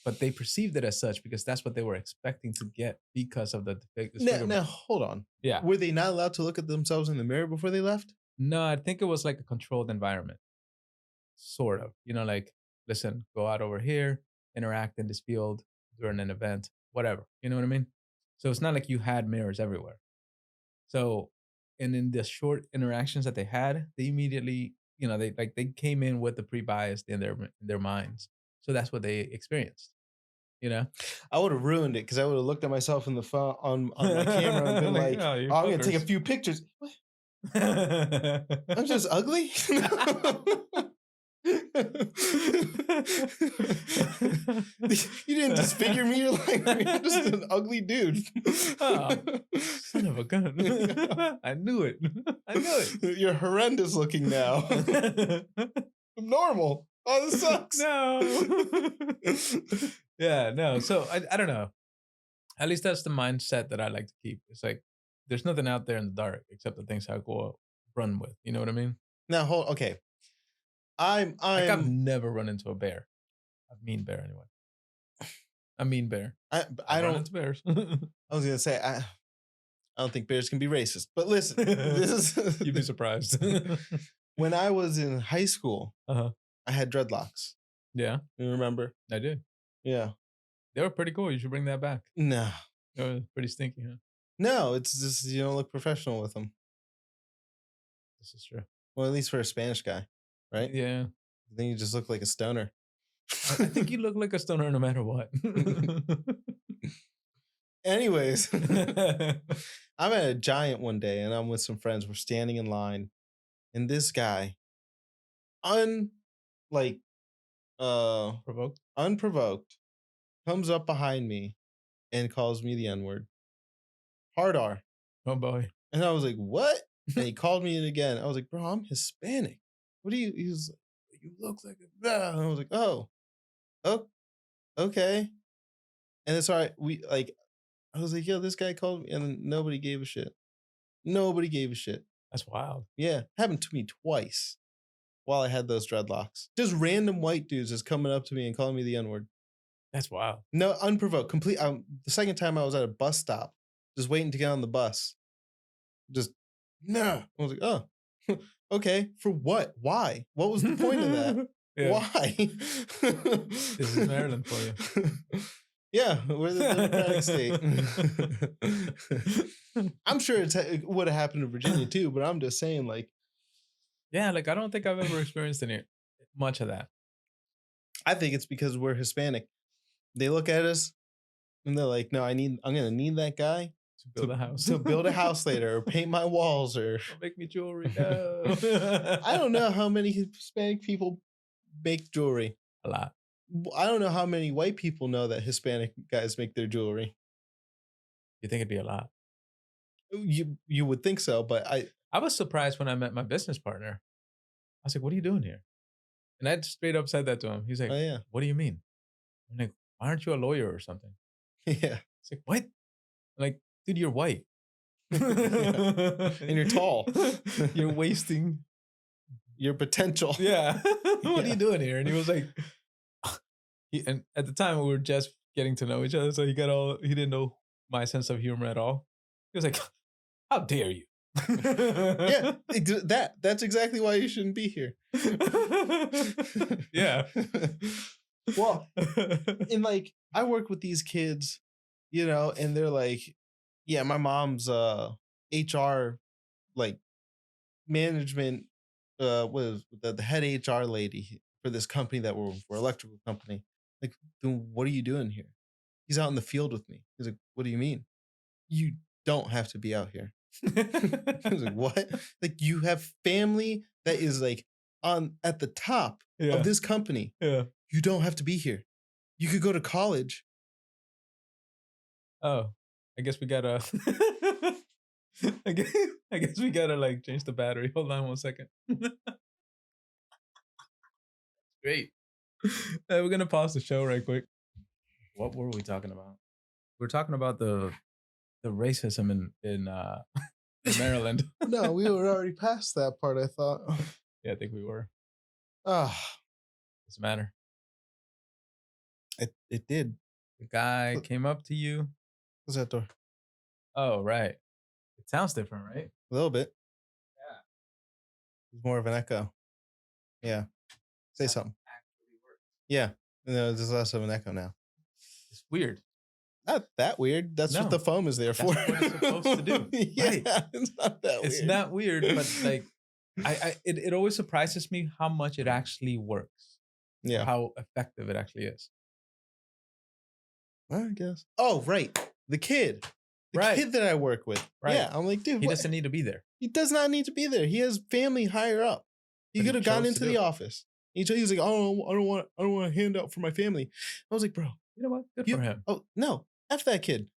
But they perceived it as such because that's what they were expecting to get because of the disfigurement. Now, hold on. Yeah. Were they not allowed to look at themselves in the mirror before they left? No, I think it was like a controlled environment. Sort of. Like, listen, go out over here, interact in this field during an event, whatever. You know what I mean? So it's not like you had mirrors everywhere. So, and in the short interactions that they had, they immediately, they came in with the pre-bias in their minds. So that's what they experienced. I would have ruined it because I would have looked at myself in the phone on my camera and been like, oh, I'm going to take a few pictures. What? I'm just ugly? You didn't disfigure me. You're like, I'm just an ugly dude. Oh, son of a gun. I knew it. You're horrendous looking now. I'm normal. Oh, this sucks. No. Yeah, no. So I don't know. At least that's the mindset that I like to keep. It's like there's nothing out there in the dark except the things I go run with. You know what I mean? Now, okay. I've never run into a bear. A mean bear, anyway. A mean bear. I don't run into bears. I was gonna say I don't think bears can be racist, but listen, this is you'd be surprised. When I was in high school, I had dreadlocks. Yeah, you remember? I did. Yeah, they were pretty cool. You should bring that back. No, they were pretty stinky, huh? No, it's just you don't look professional with them. This is true. Well, at least for a Spanish guy, right? Yeah. Then you just look like a stoner. I think you look like a stoner no matter what. Anyways, I'm at a Giant one day and I'm with some friends. We're standing in line, and this guy, unprovoked, comes up behind me and calls me the N-word. Hard R. Oh boy. And I was like, what? And he called me it again. I was like, bro, I'm Hispanic. what do you? He was like, you look like a. Blah. And I was like, oh, okay. And it's all right. I was like, yo, this guy called me, and then nobody gave a shit. Nobody gave a shit. That's wild. Yeah, happened to me twice while I had those dreadlocks. Just random white dudes just coming up to me and calling me the N-word. That's wild. No, unprovoked. Complete. The second time I was at a bus stop, just waiting to get on the bus. Just, nah. I was like, oh, okay. For what? Why? What was the point of that? Yeah. Why? This is Maryland for you. Yeah, we're the Democratic state. I'm sure it would have happened in Virginia too, but I'm just saying, like, Yeah, like I don't think I've ever experienced much of that. I think it's because we're Hispanic. They look at us and they're like, no, I'm gonna need that guy To build a house. to build a house later or paint my walls or Don't make me jewelry. No. I don't know how many Hispanic people make jewelry. A lot. I don't know how many white people know that Hispanic guys make their jewelry. You think it'd be a lot? You would think so, but I was surprised when I met my business partner. I was like, what are you doing here? And I straight up said that to him. He's like, oh yeah, what do you mean? I'm like, why aren't you a lawyer or something? yeah. It's like, what? I'm like, dude, you're white. And you're tall. You're wasting your potential. Yeah. What are Yeah. you doing here? And he was like, and at the time we were just getting to know each other. So he didn't know my sense of humor at all. He was like, how dare you? Yeah, that's exactly why you shouldn't be here. Yeah. Well, and like I work with these kids, and they're like, yeah, my mom's HR like management was the head HR lady for this company that we're electrical company. Like, then what are you doing here? He's out in the field with me. He's like, what do you mean? You don't have to be out here. I was like, what? Like, you have family that is like at the top of this company. Yeah. You don't have to be here. You could go to college. Oh, I guess we gotta. I guess we gotta like change the battery. Hold on 1 second. Great. We're gonna pause the show right quick. What were we talking about? We were talking about the racism in Maryland. No, we were already past that part, I thought. Yeah, I think we were. Ah, Doesn't matter. it did. The guy came up to you. What's that door? Oh, right. It sounds different, right? A little bit. Yeah. It's more of an echo. Yeah. Say something. Actually works. Yeah. No, there's less of an echo now. It's weird. Not that weird. That's No. what the foam is there for. That's what it's supposed to do. Yeah, Right. it's not that weird. It's not weird, but like it always surprises me how much it actually works. Yeah. How effective it actually is. I guess. Oh, right. The kid. The Right. kid that I work with. Right. Yeah. I'm like, dude, He what? doesn't need to be there. He does not need to be there. He has family higher up. He But he could have gone chose into to the do it. office. He was like, oh, I don't want a handout for my family. I was like, bro, You know what? Good You- for him. oh no, F that kid.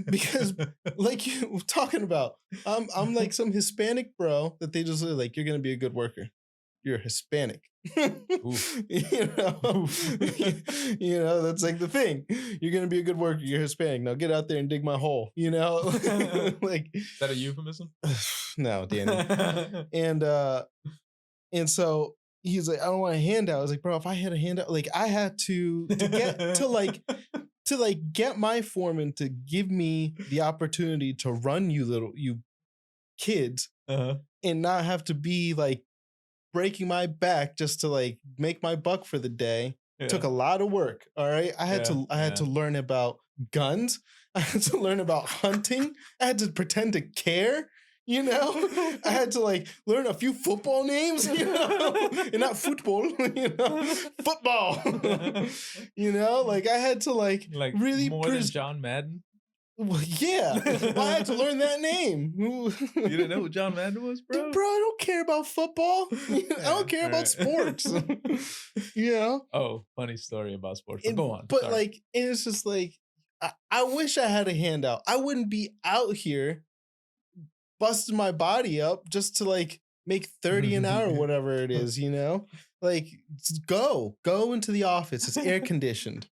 Because like you were talking about, I'm like some Hispanic bro that they just like, you're gonna be a good worker. You're Hispanic. Oof. That's like the thing. You're gonna be a good worker. You're Hispanic. Now get out there and dig my hole. Like Is that a euphemism? no, Danny. And so he's like, I don't want a handout. I was like, bro, if I had a handout, like I had to get to get my foreman to give me the opportunity to run you kids Uh-huh. and not have to be like breaking my back just to like make my buck for the day. Yeah. Took a lot of work. All right. I had Yeah, to learn about guns. I had to learn about hunting. I had to pretend to care. I had to like learn a few football names, and not football, football. Like I had to like really more than John Madden. Well, yeah, I had to learn that name. You didn't know who John Madden was, bro? Bro, I don't care about football. I don't care about sports. Oh, funny story about sports. But go on. But Sorry. like, it's just like, I wish I had a handout. I wouldn't be out here busting my body up just to like make 30 an hour, whatever it is, you know? Like, go into the office. It's air conditioned.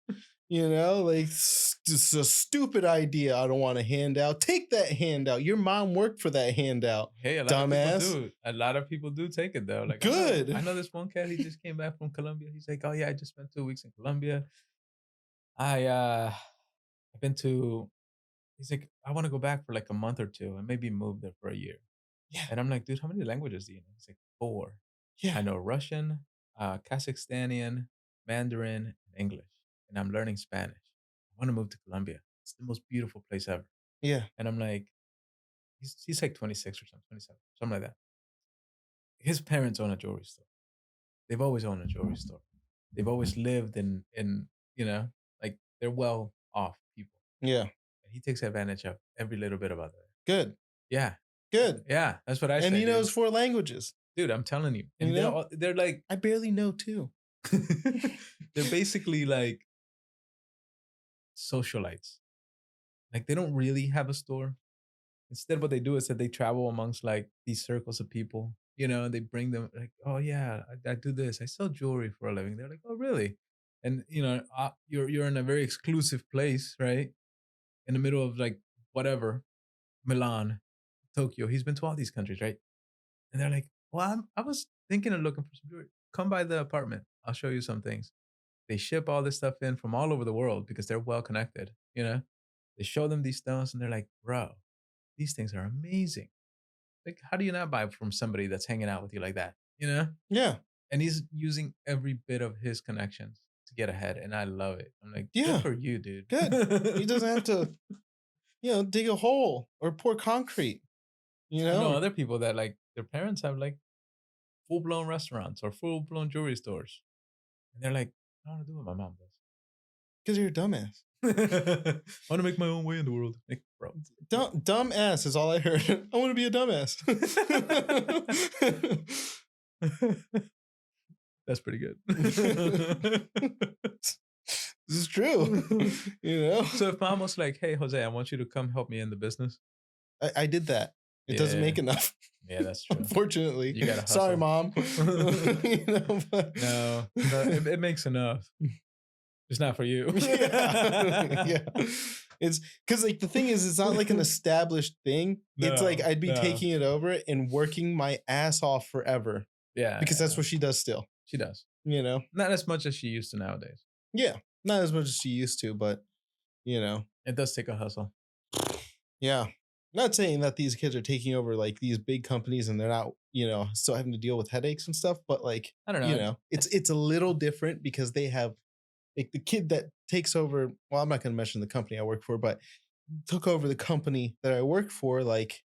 You know, like, it's a stupid idea. I don't want a handout. Take that handout. Your mom worked for that handout. Hey, dumbass. A lot of people do take it though. Like, good. I know this one cat. He just came back from Colombia. He's like, oh yeah, I just spent 2 weeks in Colombia. I've been to. He's like, I want to go back for like a month or two and maybe move there for a year. Yeah. And I'm like, dude, how many languages do you know? He's like, 4. Yeah. I know Russian, Kazakhstanian, Mandarin, and English. And I'm learning Spanish. I want to move to Colombia. It's the most beautiful place ever. Yeah. And I'm like, he's like 26 or something, 27, something like that. His parents own a jewelry store. They've always owned a jewelry store. They've always lived in you know, like they're well off people. Yeah. And he takes advantage of every little bit about that. Good. Yeah. Good. Yeah. That's what I say. And he dude. knows 4 languages. Dude, I'm telling you. And You know? they're like, I barely know 2. they're basically like socialites. Like they don't really have a store. Instead, what they do is that they travel amongst like these circles of people, you know, and they bring them like, oh yeah, I do this. I sell jewelry for a living. They're like, oh really? And you know, you're in a very exclusive place, right? In the middle of like whatever, Milan, Tokyo. He's been to all these countries, right? And they're like, well, I was thinking of looking for some jewelry. Come by the apartment. I'll show you some things. They ship all this stuff in from all over the world because they're well connected, you know? They show them these stones and they're like, bro, these things are amazing. Like, how do you not buy from somebody that's hanging out with you like that? You know? Yeah. And he's using every bit of his connections to get ahead. And I love it. I'm like, Yeah. good for you, dude. Good. He doesn't have to, you know, dig a hole or pour concrete. You know? I know other people that like their parents have like full-blown restaurants or full-blown jewelry stores. And they're like, I don't want to do what my mom does. Because you're a dumbass. I want to make my own way in the world. Like, bro. Dumb ass is all I heard. I want to be a dumbass. That's pretty good. This is true. You know? So if mom was like, hey, Jose, I want you to come help me in the business. I did that. It doesn't make enough. Yeah, that's true. Unfortunately. You gotta hustle. Sorry, Mom. You know, but... No, it makes enough. It's not for you. Yeah. It's because like the thing is, it's not like an established thing. It's like I'd be taking it over and working my ass off forever. Yeah. Because that's what she does still. She does. You know? Not as much as she used to nowadays. Yeah. Not as much as she used to, but you know. It does take a hustle. Yeah. Not saying that these kids are taking over like these big companies and they're not, you know, still having to deal with headaches and stuff, but like, I don't know. You know, it's a little different because they have like the kid that takes over. Well, I'm not going to mention the company I work for, but took over the company that I work for. Like,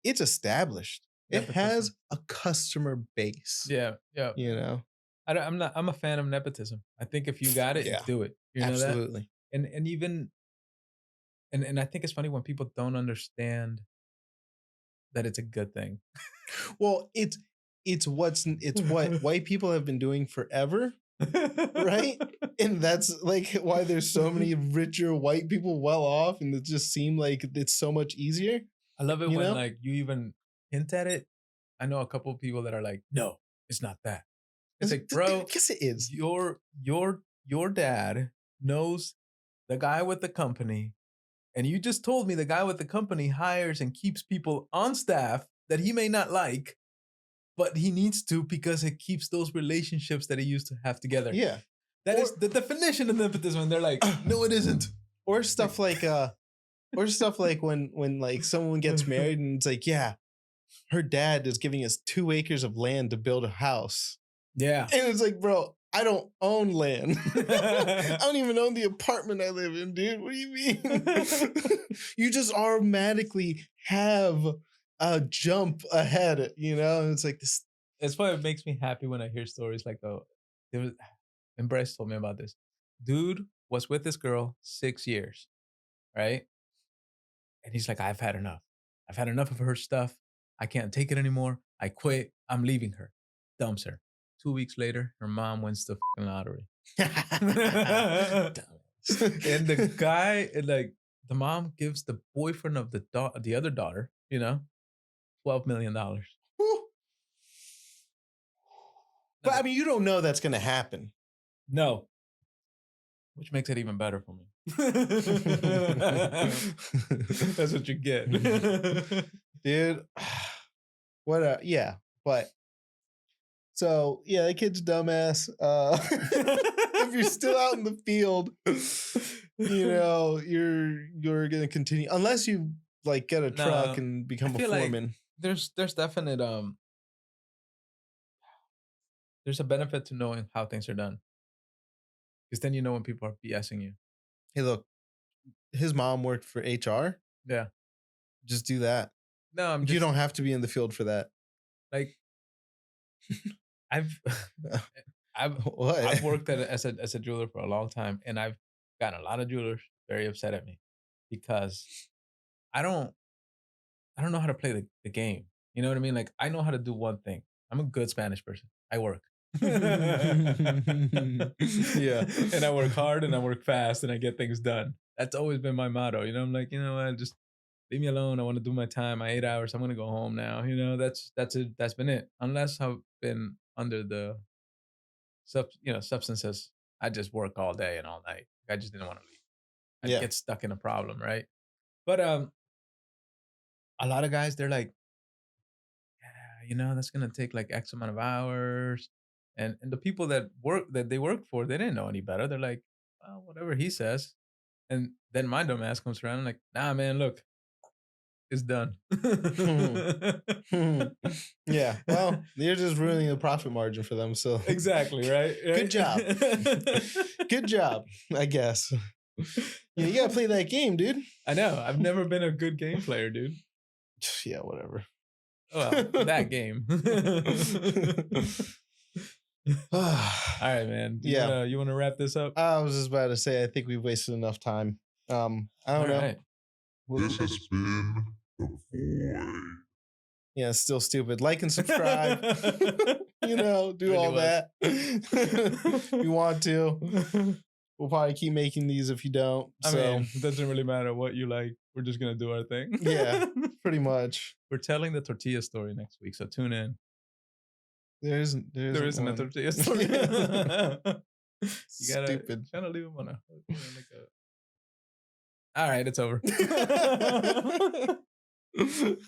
it's established. It has a customer base. Yeah, yeah. You know, I'm a fan of nepotism. I think if you got it, do it. You know absolutely. That? And even. And I think it's funny when people don't understand that it's a good thing. Well, it's what white people have been doing forever, right? And that's like why there's so many richer white people well off, and it just seemed like it's so much easier. I love it when like you even hint at it. I know a couple of people that are like, no, it's not that. It's like, bro, I guess it is. Your dad knows the guy with the company. And you just told me the guy with the company hires and keeps people on staff that he may not like, but he needs to because it keeps those relationships that he used to have together. Yeah. That is the definition of nepotism. And they're like, no, it isn't. Or stuff like when like someone gets married and it's like, yeah, her dad is giving us 2 acres of land to build a house. Yeah. And it's like, bro, I don't own land. I don't even own the apartment I live in, dude. What do you mean? You just automatically have a jump ahead, you know? And it's like this. That's why it makes me happy when I hear stories like, and Bryce told me about this. Dude was with this girl 6 years, right? And he's like, I've had enough. I've had enough of her stuff. I can't take it anymore. I quit. I'm leaving her. Dumps her. 2 weeks later, her mom wins the fucking lottery. And the guy, like, the mom gives the boyfriend of the other daughter, you know, $12 million. But I mean, you don't know that's going to happen. No. Which makes it even better for me. That's what you get. Dude. What yeah, but so yeah, the kid's dumbass. If you're still out in the field, you know, you're gonna continue unless you like get a truck and become a foreman. Like there's definite there's a benefit to knowing how things are done. Because then you know when people are BSing you. Hey, look, his mom worked for HR. Yeah. Just do that. No, you don't have to be in the field for that. Like I've What? worked as a jeweler for a long time, and I've gotten a lot of jewelers very upset at me because I don't know how to play the game. You know what I mean? Like I know how to do one thing. I'm a good Spanish person. I work. Yeah. And I work hard and I work fast and I get things done. That's always been my motto. You know, I'm like, you know what, just leave me alone. I want to do my time. My 8 hours. I'm gonna go home now. You know, that's it. That's been it. Unless I've been under the substances. I just work all day and all night. I just didn't want to leave. I get stuck in a problem, right? But a lot of guys, they're like, yeah, you know, that's gonna take like X amount of hours. And the people that they work for, they didn't know any better. They're like, well, whatever he says. And then my dumb ass comes around, I'm like, nah, man, look, it's done. Yeah. Well, you're just ruining the profit margin for them. So exactly, right? Good job. Good job, I guess. You gotta play that game, dude. I know. I've never been a good game player, dude. Yeah, whatever. Well, that game. All right, man. You want to wrap this up? I was just about to say, I think we've wasted enough time. I don't know. Right. This has been the void. Yeah, it's still stupid. Like and subscribe. You know, do really all that. If you want to. We'll probably keep making these if you don't. I mean, it doesn't really matter what you like. We're just going to do our thing. Yeah, pretty much. We're telling the tortilla story next week, so tune in. There isn't a tortilla story. You gotta stupid. Trying to leave them on a all right, it's over.